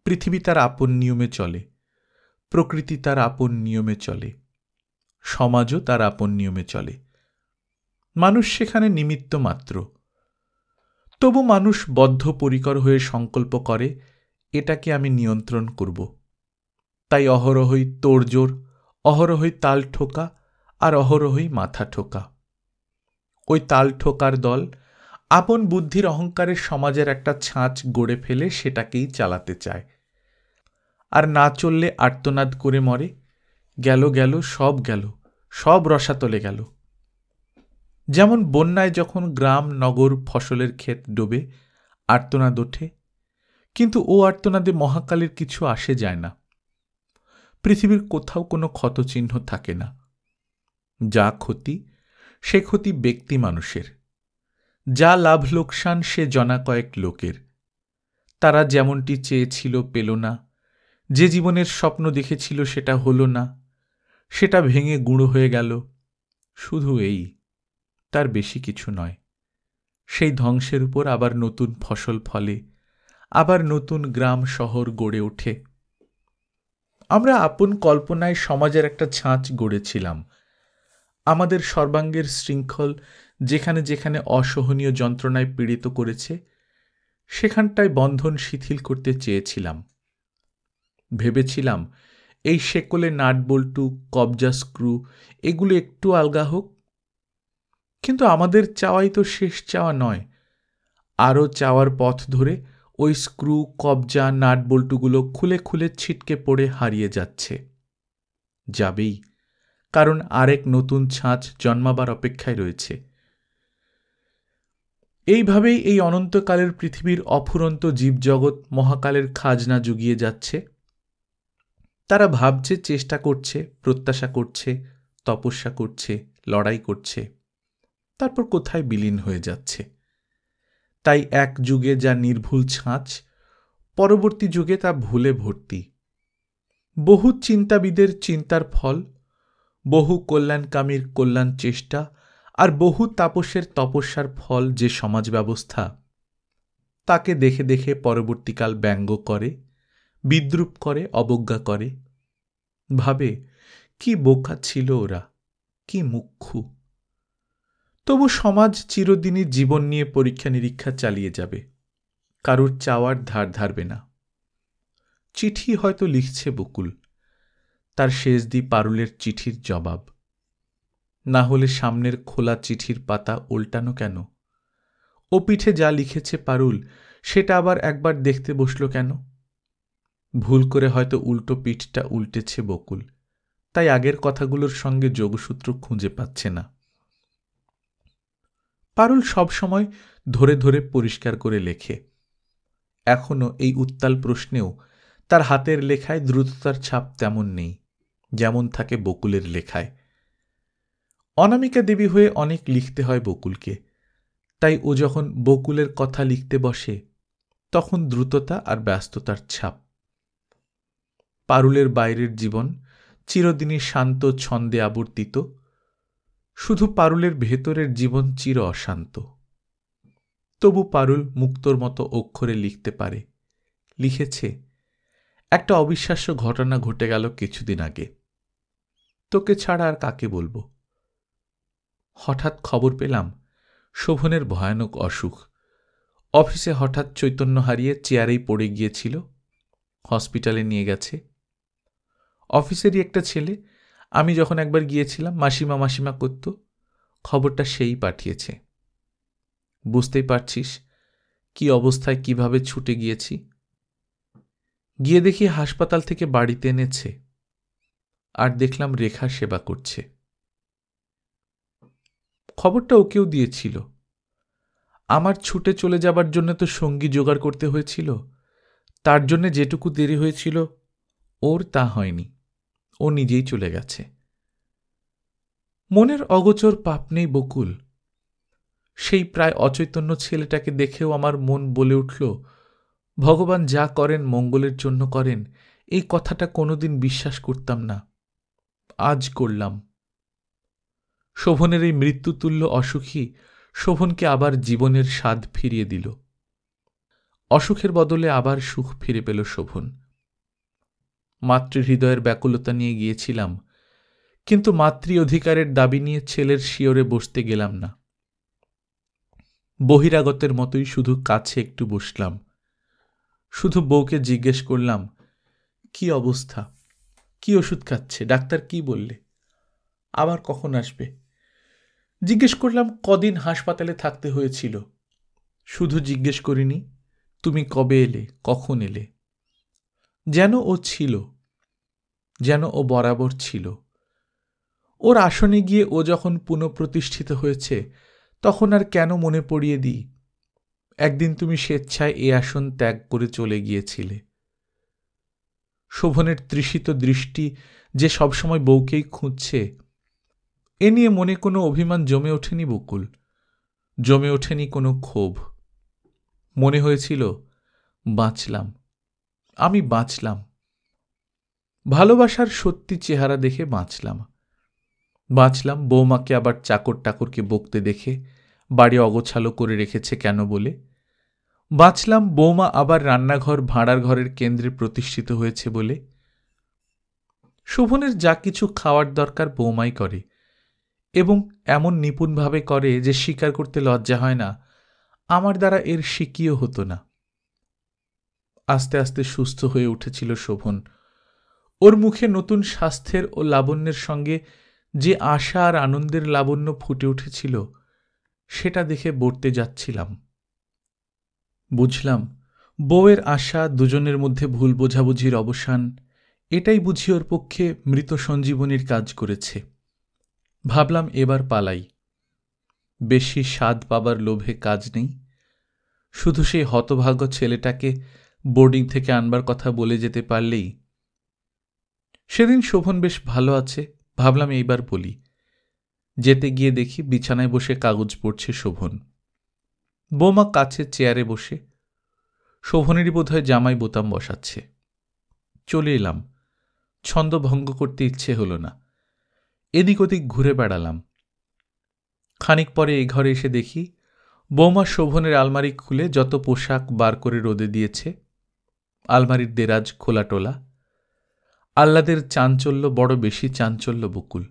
পৃথিবী তার আপন নিয়মে চলে, প্রকৃতি তার আপন নিয়মে চলে, সমাজও তার আপন নিয়মে চলে। মানুষ সেখানে নিমিত্ত মাত্র। তবু মানুষ বদ্ধপরিকর হয়ে সংকল্প করে, এটাকে আমি নিয়ন্ত্রণ করব। তাই অহরহই তোড়জোড়, অহরহই তাল ঠোকা, আর অহরহই মাথা ঠোকা। ওই তাল ঠোকার দল আপন বুদ্ধির অহংকারের সমাজের একটা ছাঁচ গড়ে ফেলে সেটাকেই চালাতে চায়, আর না চললে আর্তনাদ করে মরে, গেল গেল সব গেল, সব রসাতলে গেল। যেমন বন্যায় যখন গ্রাম নগর ফসলের ক্ষেত ডোবে আর্তনাদ ওঠে, কিন্তু ও আর্তনাদে মহাকালের কিছু আসে যায় না। পৃথিবীর কোথাও কোনো ক্ষতচিহ্ন থাকে না। যা ক্ষতি, সে ক্ষতি ব্যক্তি মানুষের। যা লাভ লোকসান সে জনা কয়েক লোকের। তারা যেমনটি চেয়েছিল পেল না, যে জীবনের স্বপ্ন দেখেছিল সেটা হলো না, সেটা ভেঙে গুঁড়ো হয়ে গেল। শুধু এই, তার বেশি কিছু নয়। সেই ধ্বংসের উপর আবার নতুন ফসল ফলে, আবার নতুন গ্রাম শহর গড়ে ওঠে। আমরা আপন কল্পনায় সমাজের একটা ছাঁচ গড়েছিলাম। আমাদের সর্বাঙ্গের শৃঙ্খল যেখানে যেখানে অসহনীয় যন্ত্রণায় পীড়িত করেছে, সেখানটায় বন্ধন শিথিল করতে চেয়েছিলাম। ভেবেছিলাম এই শেকলে নাট বল্টু, কবজা স্ক্রু এগুলো একটু আলগা হোক। কিন্তু আমাদের চাওয়াই তো শেষ চাওয়া নয়। আরও চাওয়ার পথ ধরে ওই স্ক্রু, কবজা, নাট বল্টুগুলো খুলে খুলে ছিটকে পড়ে হারিয়ে যাচ্ছে। যাবেই, কারণ আরেক নতুন ছাঁচ জন্মাবার অপেক্ষায় রয়েছে। এইভাবেই এই অনন্তকালের পৃথিবীর অফুরন্ত জীবজগৎ মহাকালের খাজনা জুগিয়ে যাচ্ছে। তারা ভাবছে, চেষ্টা করছে, প্রত্যাশা করছে, তপস্যা করছে, লড়াই করছে, তারপর কোথায় বিলীন হয়ে যাচ্ছে। তাই এক যুগে যা নির্ভুল ছাঁচ, পরবর্তী যুগে তা ভুলে ভর্তি। বহু চিন্তাবিদের চিন্তার ফল, বহু কল্যাণকামীর কল্যাণ চেষ্টা, আর বহু তাপসের তপস্যার ফল যে সমাজ ব্যবস্থা, তাকে দেখে দেখে পরবর্তীকাল ব্যঙ্গ করে, বিদ্রূপ করে, অবজ্ঞা করে। ভাবে কি বোকা ছিল ওরা, কি মুখ্যু। তবু সমাজ চিরদিনই জীবন নিয়ে পরীক্ষা নিরীক্ষা চালিয়ে যাবে, কারুর চাওয়ার ধার ধারবে না। চিঠি হয়তো লিখছে বকুল, তার শেষ দি পারুলের চিঠির জবাব। না হলে সামনের খোলা চিঠির পাতা উল্টানো কেন? ও পিঠে যা লিখেছে পারুল, সেটা আবার একবার দেখতে বসল কেন? ভুল করে হয়তো উল্টো পিঠটা উল্টেছে বকুল, তাই আগের কথাগুলোর সঙ্গে যোগসূত্র খুঁজে পাচ্ছে না। পারুল সবসময় ধরে ধরে পরিষ্কার করে লেখে। এখনো এই উত্তাল প্রশ্নেও তার হাতের লেখায় দ্রুততার ছাপ তেমন নেই যেমন থাকে বকুলের লেখায়। অনামিকা দেবী হয়ে অনেক লিখতে হয় বকুলকে, তাই ও যখন বকুলের কথা লিখতে বসে তখন দ্রুততা আর ব্যস্ততার ছাপ। পারুলের বাইরের জীবন চিরদিনই শান্ত ছন্দে আবর্তিত, শুধু পারুলের ভেতরের জীবন চির অশান্ত। তবু পারুল মুক্তোর মতো অক্ষরে লিখতে পারে। লিখেছে, একটা অবিশ্বাস্য ঘটনা ঘটে গেল কিছুদিন আগে। তোকে ছাড়া আর কাকে বলবো? হঠাৎ খবর পেলাম শোভনের ভয়ানক অসুখ। অফিসে হঠাৎ চৈতন্য হারিয়ে চেয়ারেই পড়ে গিয়েছিল। হসপিটালে নিয়ে গেছে। অফিসেরই একটা ছেলে, আমি যখন একবার গিয়েছিলাম মাসিমা মাসিমা করত, খবরটা সেই পাঠিয়েছে। বুঝতেই পারছিস কি অবস্থায় কিভাবে ছুটে গিয়েছি। গিয়ে দেখি হাসপাতাল থেকে বাড়িতে এনেছে, আর দেখলাম রেখা সেবা করছে। খবরটা ওকেও দিয়েছিল। আমার ছুটে চলে যাবার জন্য তো সঙ্গী জোগাড় করতে হয়েছিল, তার জন্য যেটুকু দেরি হয়েছিল ওর তা হয়নি, ও নিজেই চলে গেছে। মনের অগোচর পাপ নেই বকুল। সেই প্রায় অচৈতন্য ছেলেটাকে দেখেও আমার মন বলে উঠল, ভগবান যা করেন মঙ্গলের জন্য করেন। এই কথাটা কোনোদিন বিশ্বাস করতাম না, আজ করলাম। শোভনের এই মৃত্যুতুল্য অসুখী শোভনকে আবার জীবনের স্বাদ ফিরিয়ে দিল। অসুখের বদলে আবার সুখ ফিরে পেল শোভন। মাতৃহৃদয়ের ব্যাকুলতা নিয়ে গিয়েছিলাম, কিন্তু মাতৃ অধিকারের দাবি নিয়ে ছেলের শিয়রে বসতে গেলাম না। বহিরাগতের মতোই শুধু কাছে একটু বসলাম। শুধু বউকে জিজ্ঞেস করলাম, কি অবস্থা, কি ওষুধ খাচ্ছে, ডাক্তার কি বললে, আবার কখন আসবে? জিজ্ঞেস করলাম কদিন হাসপাতালে থাকতে হয়েছিল। শুধু জিজ্ঞেস করিনি তুমি কবে এলে, কখন এলে। যেন ও ছিল, যেন ও বরাবর ছিল। ওর আসনে গিয়ে ও যখন পুনঃপ্রতিষ্ঠিত হয়েছে তখন আর কেন মনে পড়িয়ে দিই, একদিন তুমি স্বেচ্ছায় এ আসন ত্যাগ করে চলে গিয়েছিলে। শোভনের তৃষিত দৃষ্টি যে সবসময় বউকেই খুঁজছে, এ নিয়ে মনে কোনো অভিমান জমে ওঠেনি বকুল, জমে ওঠেনি কোনো ক্ষোভ। মনে হয়েছিল বাঁচলাম, আমি বাঁচলাম, ভালোবাসার সত্যি চেহারা দেখে বাঁচলাম। বাঁচলাম বৌমাকে আবার চাকর টাকরকে বকতে দেখে বাড়ি অগোছালো করে রেখেছে কেন বলে। বাঁচলাম বৌমা আবার রান্নাঘর ভাঁড়ার ঘরের কেন্দ্রে প্রতিষ্ঠিত হয়েছে বলে। শোভনের যা কিছু খাওয়ার দরকার বৌমাই করে, এবং এমন নিপুণভাবে করে যে স্বীকার করতে লজ্জা হয় না আমার দ্বারা এর শিকিও হতো না। আস্তে আস্তে সুস্থ হয়ে উঠেছিল শোভন। ওর মুখে নতুন স্বাস্থ্যের ও লাবণ্যের সঙ্গে যে আশা আর আনন্দের লাবণ্য ফুটে উঠেছিল সেটা দেখে বর্তে যাচ্ছিলাম। বুঝলাম বউয়ের আশা, দুজনের মধ্যে ভুল বোঝাবুঝির অবসান, এটাই বুঝি ওর পক্ষে মৃত সঞ্জীবনীর কাজ করেছে। ভাবলাম এবার পালাই। বেশি স্বাদ পাবার লোভে কাজ নেই। শুধু সেই হতভাগ্য ছেলেটাকে বোর্ডিং থেকে আনবার কথা বলে যেতে পারলেই। সেদিন শোভন বেশ ভালো আছে, ভাবলাম এইবার বলি। যেতে গিয়ে দেখি বিছানায় বসে কাগজ পড়ছে শোভন, বৌমা কাছে চেয়ারে বসে। শোভনেরই বোধহয় জামাই বোতাম বসাচ্ছে। চলে এলাম, ছন্দ ভঙ্গ করতে ইচ্ছে হলো না। এদিক ওদিক ঘুরে বেড়ালাম। খানিক পরে এই ঘরে এসে দেখি বৌমা শোভনের আলমারি খুলে যত পোশাক বার করে রোদে দিয়েছে। আলমারির দেরাজ খোলা টোলা। আহ্লাদের চাঞ্চল্য বড় বেশি চাঞ্চল্য বকুল,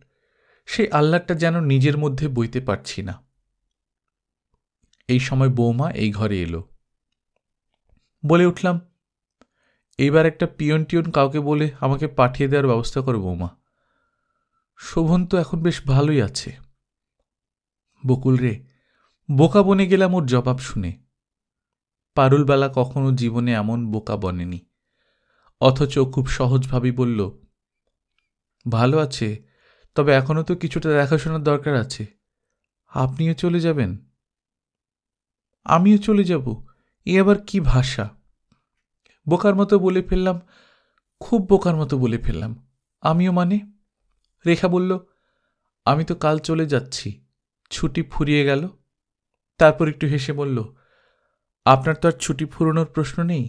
সেই আহ্লাদটা যেন নিজের মধ্যে বইতে পারছি না। এই সময় বৌমা এই ঘরে এলো। বলে উঠলাম, এইবার একটা পিয়ন টিয়ন কাউকে বলে আমাকে পাঠিয়ে দেওয়ার ব্যবস্থা করো বৌমা। শোভন তো এখন বেশ ভালোই আছে। বকুল রে, বোকা বনে গেলাম ওর জবাব শুনে। পারুলবেলা কখনো জীবনে এমন বোকা বনেনি, অথচ খুব সহজভাবেই বলল, ভালো আছে, তবে এখনো তো কিছুটা দেখাশোনার দরকার আছে। আপনিও চলে যাবেন? আমিও চলে যাব? এ আবার কি ভাষা! বোকার মতো বলে ফেললাম, খুব বোকার মতো বলে ফেললাম। আমিও মানে? রেখা বলল, আমি তো কাল চলে যাচ্ছি। ছুটি ফুরিয়ে গেল। তারপর একটু হেসে বলল, আপনার তো আর ছুটি ফুরোনোর প্রশ্ন নেই,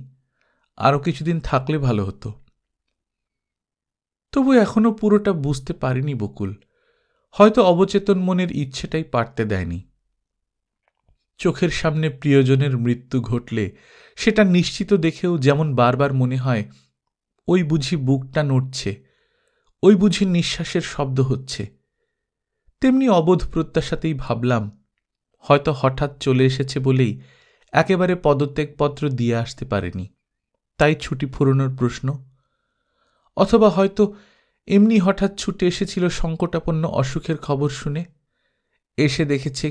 আরও কিছুদিন থাকলে ভালো হতো। তবু এখনো পুরোটা বুঝতে পারিনি বকুল, হয়তো অবচেতন মনের ইচ্ছেটাই পারতে দেয়নি। চোখের সামনে প্রিয়জনের মৃত্যু ঘটলে সেটা নিশ্চিত দেখেও যেমন বারবার মনে হয় ওই বুঝি বুকটা নড়ছে, ওই বুঝি নিঃশ্বাসের শব্দ হচ্ছে, তেমনি অবোধ প্রত্যাশাতেই ভাবলাম হয়তো হঠাৎ চলে এসেছে বলেই একেবারে পদত্যাগপত্র দিয়ে আসতে পারেনি, তাই ছুটি ফুরোনোর প্রশ্ন। অথবা হয়তো এমনি হঠাৎ ছুটে এসেছিল সংকটাপন্ন অসুখের খবর শুনে, এসে দেখেছে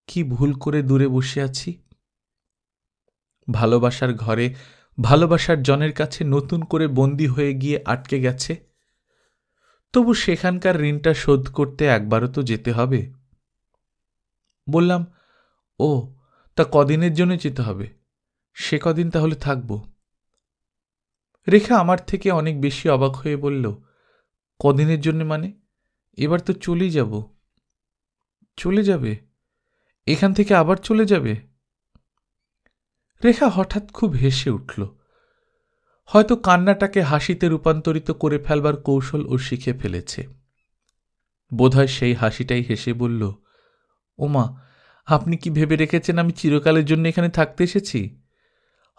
কি ভুল করে দূরে বসে আছি। ভালোবাসার ঘরে ভালোবাসার জনের কাছে নতুন করে বন্দী হয়ে গিয়ে আটকে গেছে। তবু সেখানকার ঋণটা শোধ করতে একবারও তো যেতে হবে। বললাম, ও তা কদিনের জন্য যেতে হবে? সে কদিন তাহলে থাকব। রেখা আমার থেকে অনেক বেশি অবাক হয়ে বলল, কদিনের জন্য মানে? এবার তো চলেই যাব। চলে যাবে? এখান থেকে আবার চলে যাবে? রেখা হঠাৎ খুব হেসে উঠল। হয়তো কান্নাটাকে হাসিতে রূপান্তরিত করে ফেলবার কৌশল ও শিখে ফেলেছে। বোধহয় সেই হাসিটাই হেসে বলল, ওমা, আপনি কি ভেবে রেখেছেন আমি চিরকালের জন্য এখানে থাকতে এসেছি?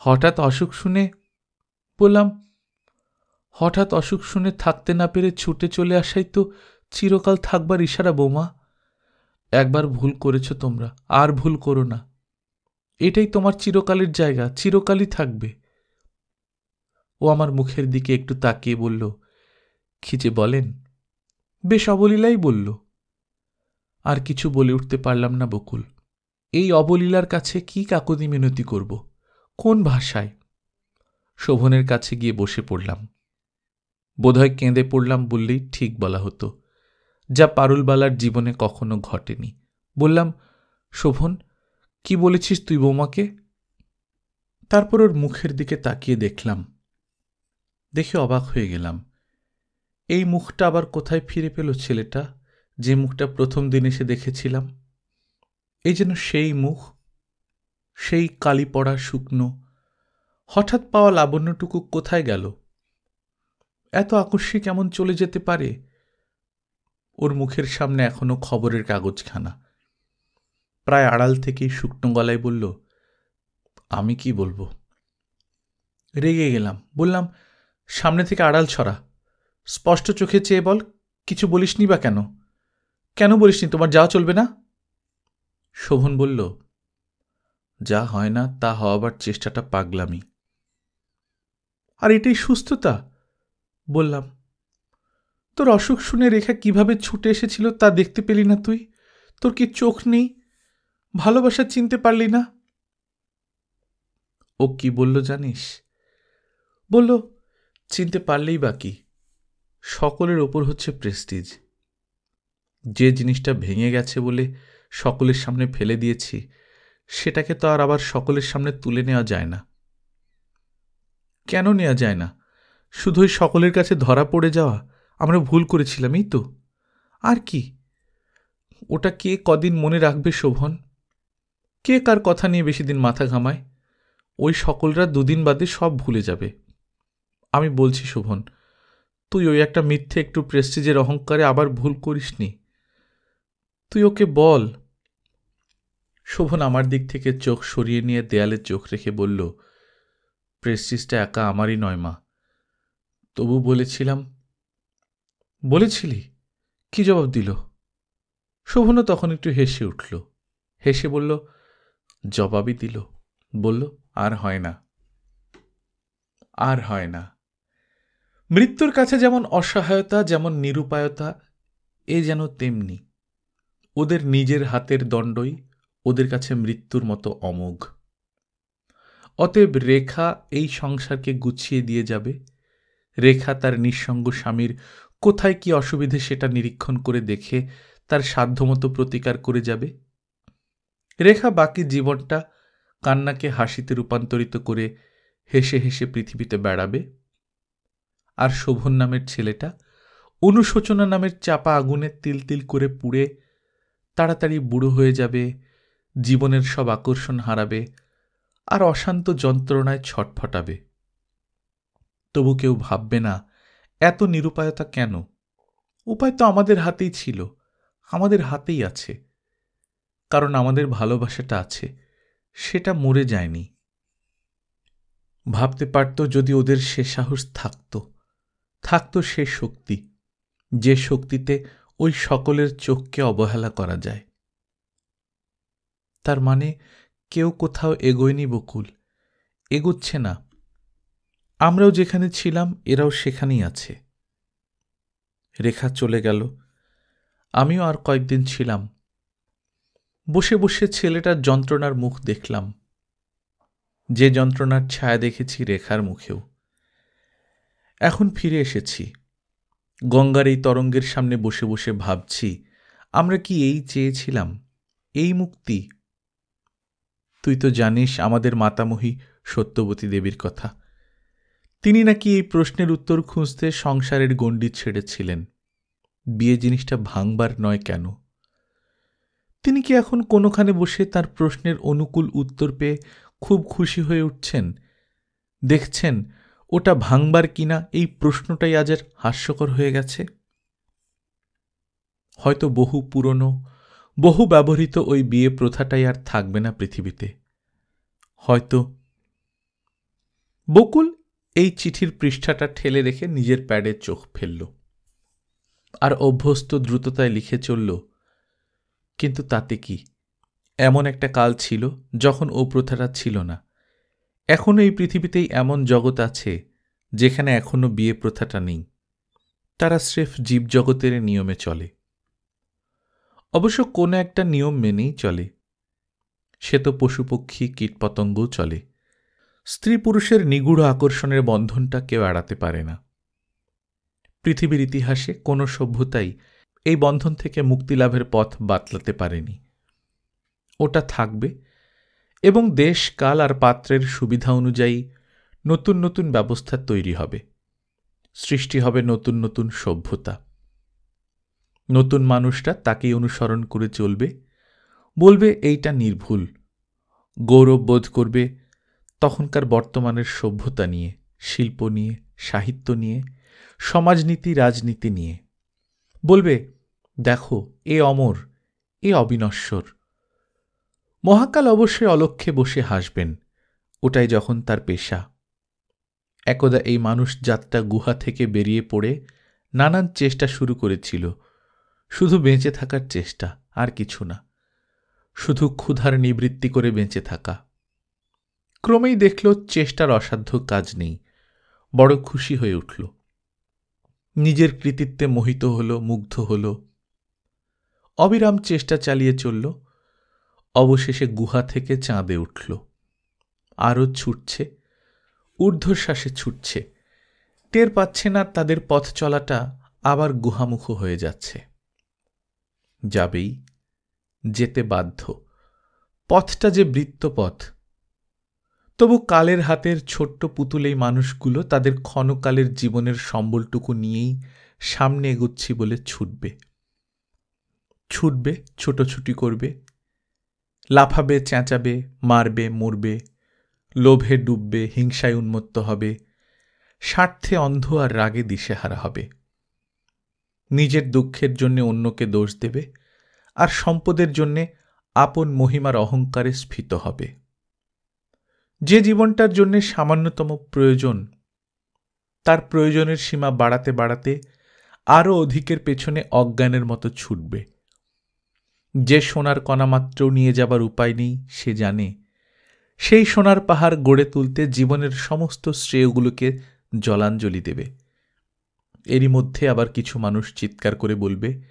হঠাৎ অসুখ শুনে? বললাম, হঠাৎ অসুখ শুনে থাকতে না পেরে ছুটে চলে আসাই তো চিরকাল থাকবার ইশারা বৌমা। একবার ভুল করেছ তোমরা, আর ভুল করো না। এটাই তোমার চিরকালের জায়গা, চিরকালই থাকবে। ও আমার মুখের দিকে একটু তাকিয়ে বলল, কি যে বলেন! বেশ অবলীলাই বলল। আর কিছু বলে উঠতে পারলাম না বকুল। এই অবলীলার কাছে কি কাকুতি মিনতি করব, কোন ভাষায়? শোভনের কাছে গিয়ে বসে পড়লাম। বোধহয় কেঁদে পড়লাম বললেই ঠিক বলা হতো, যা পারুলবালার জীবনে কখনো ঘটেনি। বললাম, শোভন, কি বলেছিস তুই বৌমাকে? তারপর ওর মুখের দিকে তাকিয়ে দেখলাম। দেখে অবাক হয়ে গেলাম। এই মুখটা আবার কোথায় ফিরে পেল ছেলেটা, যে মুখটা প্রথম দিন এসে দেখেছিলাম। এই যেন সেই মুখ, সেই কালি পড়া শুকনো। হঠাৎ পাওয়া লাবণ্যটুকু কোথায় গেল? এত আকস্মিক কেমন চলে যেতে পারে? ওর মুখের সামনে এখনো খবরের কাগজখানা। প্রায় আড়াল থেকেই শুকনো গলায় বলল, আমি কি বলবো? রেগে গেলাম। বললাম, সামনে থেকে আড়াল ছড়া, স্পষ্ট চোখে চেয়ে বল, কিছু বলিসনি বা কেন? কেন বলিসনি তোমার যাওয়া চলবে না? শোভন বলল, যা হয় না তা হওয়াবার চেষ্টাটা পাগলামি। আর এটাই সুস্থতা? বললাম, তোর অসুখ শুনে রেখা কিভাবে ছুটে এসেছিল তা দেখতে পেলি না তুই? তোর কি চোখ নেই? ভালোবাসা চিনতে পারলি না? ও কি বলল জানিস? বলল, চিনতে পারলেই বাকি, সকলের ওপর হচ্ছে প্রেস্টিজ। যে জিনিসটা ভেঙে গেছে বলে সকলের সামনে ফেলে দিয়েছি, সেটাকে তো আর আবার সকলের সামনে তুলে নেওয়া যায় না। কেন নেওয়া যায় না? শুধুই সকলের কাছে ধরা পড়ে যাওয়া, আমরা ভুল করেছিলাম, এই তো। আর কি? ওটা কে কদিন মনে রাখবে শোভন? কে কার কথা নিয়ে বেশি দিন মাথা ঘামায়? ওই সকলরা দুদিন বাদে সব ভুলে যাবে। আমি বলছি শোভন, তুই ওই একটা মিথ্যে একটু প্রেস্টিজের অহংকারে আবার ভুল করিসনি। তুই ওকে বল। শোভন আমার দিক থেকে চোখ সরিয়ে নিয়ে দেয়ালে চোখ রেখে বলল, প্রেস্টিজটা একা আমারই নয় মা। তবু বলেছিলাম। বলেছিলি? কি জবাব দিল? শোভনও তখন একটু হেসে উঠল। হেসে বলল, জবাবই দিল। বলল, আর হয় না, আর হয় না। মৃত্যুর কাছে যেমন অসহায়তা, যেমন নিরুপায়তা, এ যেন তেমনি। ওদের নিজের হাতের দণ্ডই ওদের কাছে মৃত্যুর মতো অমোঘ। অতএব রেখা এই সংসারকে গুছিয়ে দিয়ে যাবে। রেখা তার নিঃসঙ্গ স্বামীর কোথায় কি অসুবিধে সেটা নিরীক্ষণ করে দেখে তার সাধ্যমতো প্রতিকার করে যাবে। রেখা বাকি জীবনটা কান্নাকে হাসিতে রূপান্তরিত করে হেসে হেসে পৃথিবীতে বেড়াবে। আর শোভন নামের ছেলেটা অনুশোচনা নামের চাপা আগুনে তিল তিল করে পুড়ে তাড়াতাড়ি বুড়ো হয়ে যাবে, জীবনের সব আকর্ষণ হারাবে, আর অশান্ত যন্ত্রণায় ছটফটাবে। তবু কেউ ভাববে না এত নিরুপায়তা কেন? উপায় তো আমাদের হাতেই ছিল, আমাদের হাতেই আছে। কারণ আমাদের ভালোবাসাটা আছে, সেটা মরে যায়নি। ভাবতে পারত যদি ওদের সে সাহস থাকত, থাকত সে শক্তি, যে শক্তিতে ওই সকলের চোখকে অবহেলা করা যায়। তার মানে কেউ কোথাও এগোয়নি বকুল, এগোচ্ছে না। আমরাও যেখানে ছিলাম এরাও সেখানেই আছে। রেখা চলে গেল, আমিও আর কয়েকদিন ছিলাম। বসে বসে ছেলেটার যন্ত্রণার মুখ দেখলাম, যে যন্ত্রণার ছায়া দেখেছি রেখার মুখেও। এখন ফিরে এসেছি, গঙ্গার এই তরঙ্গের সামনে বসে বসে ভাবছি, আমরা কি এই চেয়েছিলাম, এই মুক্তি? তুই তো জানিস আমাদের মাতামহী সত্যবতী দেবীর কথা। তিনি নাকি এই প্রশ্নের উত্তর খুঁজতে সংসারের গণ্ডি ছেড়েছিলেন, বিয়ে জিনিসটা ভাঙবার নয় কেন। তিনি কি এখন কোনোখানে বসে তার প্রশ্নের অনুকূল উত্তর পেয়ে খুব খুশি হয়ে উঠছেন? দেখছেন ওটা ভাঙবার কিনা এই প্রশ্নটাই আজ আর হাস্যকর হয়ে গেছে। হয়তো বহু পুরনো, বহু ব্যবহৃত ওই বিয়ে প্রথাটাই আর থাকবে না পৃথিবীতে। হয়তো। বকুল এই চিঠির পৃষ্ঠাটা ঠেলে রেখে নিজের প্যাডে চোখ ফেলল, আর অভ্যস্ত দ্রুততায় লিখে চলল, কিন্তু তাতে কি, এমন একটা কাল ছিল যখন ও প্রথাটা ছিল না। এখনও এই পৃথিবীতেই এমন জগৎ আছে যেখানে এখনও বিয়ে প্রথাটা নেই। তারা স্রেফ জীবজগতের নিয়মে চলে। অবশ্য কোনো একটা নিয়ম মেনেই চলে। সে তো পশুপক্ষী কীটপতঙ্গও চলে। স্ত্রী পুরুষের নিগূঢ় আকর্ষণের বন্ধনটা কেউ এড়াতে পারে না। পৃথিবীর ইতিহাসে কোনো সভ্যতাই এই বন্ধন থেকে মুক্তিলাভের পথ বাতলাতে পারেনি। ওটা থাকবে এবং দেশ, কাল আর পাত্রের সুবিধা অনুযায়ী নতুন নতুন ব্যবস্থা তৈরি হবে। সৃষ্টি হবে নতুন নতুন সভ্যতা। নতুন মানুষরা তাকেই অনুসরণ করে চলবে, বলবে এইটা নির্ভুল। গৌরব বোধ করবে তখনকার বর্তমানের সভ্যতা নিয়ে, শিল্প নিয়ে, সাহিত্য নিয়ে, সমাজনীতি, রাজনীতি নিয়ে। বলবে, দেখো এ অমর, এ অবিনশ্বর। মহাকাল অবশ্যই অলক্ষ্যে বসে হাসবেন। ওটাই যখন তার পেশা। একদা এই মানুষ জাতটা গুহা থেকে বেরিয়ে পড়ে নানান চেষ্টা শুরু করেছিল। শুধু বেঁচে থাকার চেষ্টা, আর কিছু না। শুধু ক্ষুধার নিবৃত্তি করে বেঁচে থাকা। ক্রমেই দেখল চেষ্টার অসাধ্য কাজ নেই। বড় খুশি হয়ে উঠল। নিজের কৃতিত্বে মোহিত হল, মুগ্ধ হল। অবিরাম চেষ্টা চালিয়ে চলল। অবশেষে গুহা থেকে চাঁদে উঠল। আরও ছুটছে, ঊর্ধ্বশ্বাসে ছুটছে। টের পাচ্ছে না তাদের পথ চলাটা আবার গুহামুখ হয়ে যাচ্ছে। যাবেই, যেতে বাধ্য। পথটা যে বৃত্তপথ। তবু কালের হাতের ছোট্ট পুতুলেই মানুষগুলো তাদের ক্ষণকালের জীবনের সম্বলটুকু নিয়েই সামনে এগুচ্ছি বলে ছুটবে। ছুটবে, ছোটোছুটি করবে, লাফাবে, চেঁচাবে, মারবে, মরবে, লোভে ডুববে, হিংসায় উন্মত্ত হবে, স্বার্থে অন্ধ আর রাগে দিশেহারা হবে। নিজের দুঃখের জন্যে অন্যকে দোষ দেবে, আর সম্পদের জন্যে আপন মহিমার অহংকারে স্ফীত হবে। যে জীবনটার জন্যে সামান্যতম প্রয়োজন, তার প্রয়োজনের সীমা বাড়াতে বাড়াতে আরও অধিকের পেছনে অজ্ঞানের মতো ছুটবে। যে সোনার কণামাত্রও নিয়ে যাবার উপায় নেই, সে জানে সেই সোনার পাহাড় গড়ে তুলতে জীবনের সমস্ত শ্রেয়গুলোকে জলাঞ্জলি দেবে। এরই মধ্যে আবার কিছু মানুষ চিৎকার করে বলবে,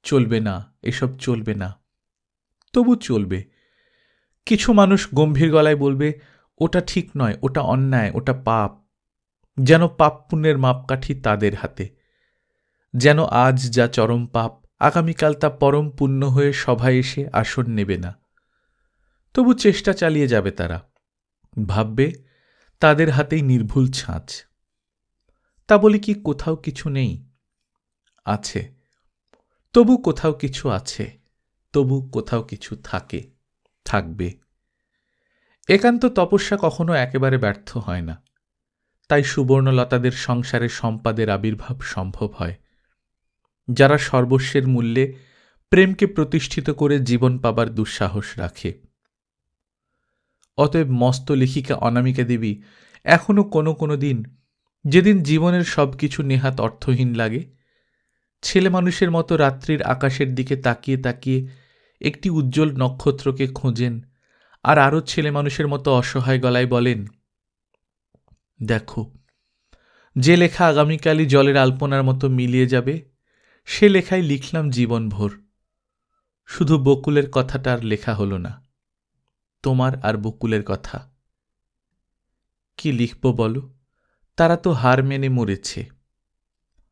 চলবে না, এসব চলবে না। তবু চলবে। কিছু মানুষ গম্ভীর গলায় বলবে, ওটা ঠিক নয়, ওটা অন্যায়, ওটা পাপ। যেন পাপ পুণ্যের মাপকাঠি তাদের হাতে। যেন আজ যা চরম পাপ, আগামীকাল তা পরম পুণ্য হয়ে সভায় এসে আসন নেবে না। তবু চেষ্টা চালিয়ে যাবে তারা। ভাববে তাদের হাতেই নির্ভুল ছাঁচ। তা বলি কি কোথাও কিছু নেই? আছে। তবু কোথাও কিছু আছে। তবু কোথাও কিছু থাকে, থাকবে। একান্ত তপস্যা কখনো একেবারে ব্যর্থ হয় না। তাই সুবর্ণলতাদের সংসারে সম্পাদের আবির্ভাব সম্ভব হয়। যারা সর্বস্বের মূল্যে প্রেমকে প্রতিষ্ঠিত করে জীবন পাবার দুঃসাহস রাখে। অতএব মস্ত লেখিকা অনামিকা দেবী এখনো কোনো কোনো দিন, যেদিন জীবনের সব কিছু নেহাত অর্থহীন লাগে, ছেলে মানুষের মতো রাত্রির আকাশের দিকে তাকিয়ে তাকিয়ে একটি উজ্জ্বল নক্ষত্রকে খোঁজেন, আর আরও ছেলে মানুষের মতো অসহায় গলায় বলেন, দেখো, যে লেখা আগামীকালই জলের আলপনার মতো মিলিয়ে যাবে, সে লেখাই লিখলাম জীবনভর। শুধু বকুলের কথাটা আর লেখা হলো না, তোমার আর বকুলের কথা। কি লিখব বলো? তারা তো হার মেনে মরেছে।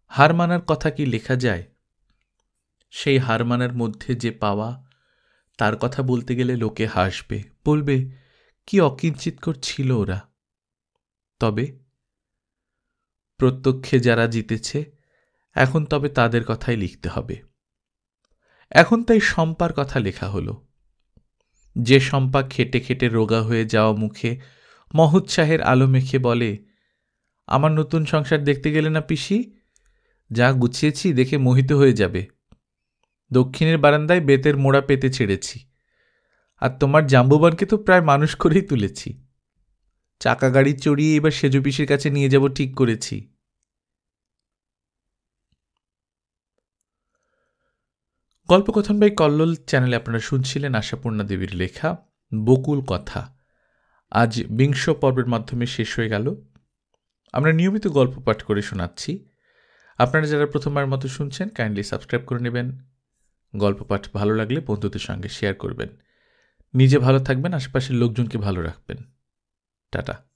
হার মানার কথা কি লেখা যায়? সেই হার মানার মধ্যে যে পাওয়া, তার কথা বলতে গেলে লোকে হাসবে, বলবে কি অকিঞ্চিৎকর ছিল ওরা। তবে প্রত্যক্ষে যারা জিতেছে, এখন তবে তাদের কথাই লিখতে হবে। এখন তাই শম্পার কথা লেখা হলো। যে শম্পা খেটে খেটে রোগা হয়ে যাওয়া মুখে মহোৎসাহের আলো মেখে বলে, আমার নতুন সংসার দেখতে গেলে না পিসি? যা গুছিয়েছি দেখে মোহিত হয়ে যাবে। দক্ষিণের বারান্দায় বেতের মোড়া পেতে ছেড়েছি, আর তোমার জাম্বুবানকে তো প্রায় মানুষ করেই তুলেছি। চাকা গাড়ি চড়িয়ে এবার সেজু পিসির কাছে নিয়ে যাব ঠিক করেছি। গল্পকথন বাই কল্লোল চ্যানেলে আপনারা শুনছিলেন আশাপূর্ণা দেবীর লেখা বকুল কথা। আজ ২০ পর্বের মাধ্যমে শেষ হয়ে গেল। আমরা নিয়মিত গল্প পাঠ করে শোনাচ্ছি। আপনারা যারা প্রথমবার মতো শুনছেন কাইন্ডলি সাবস্ক্রাইব করে নেবেন। গল্প পাঠ ভালো লাগলে বন্ধুদের সঙ্গে শেয়ার করবেন। নিজে ভালো থাকবেন, আশেপাশের লোকজনকে ভালো রাখবেন। টাটা।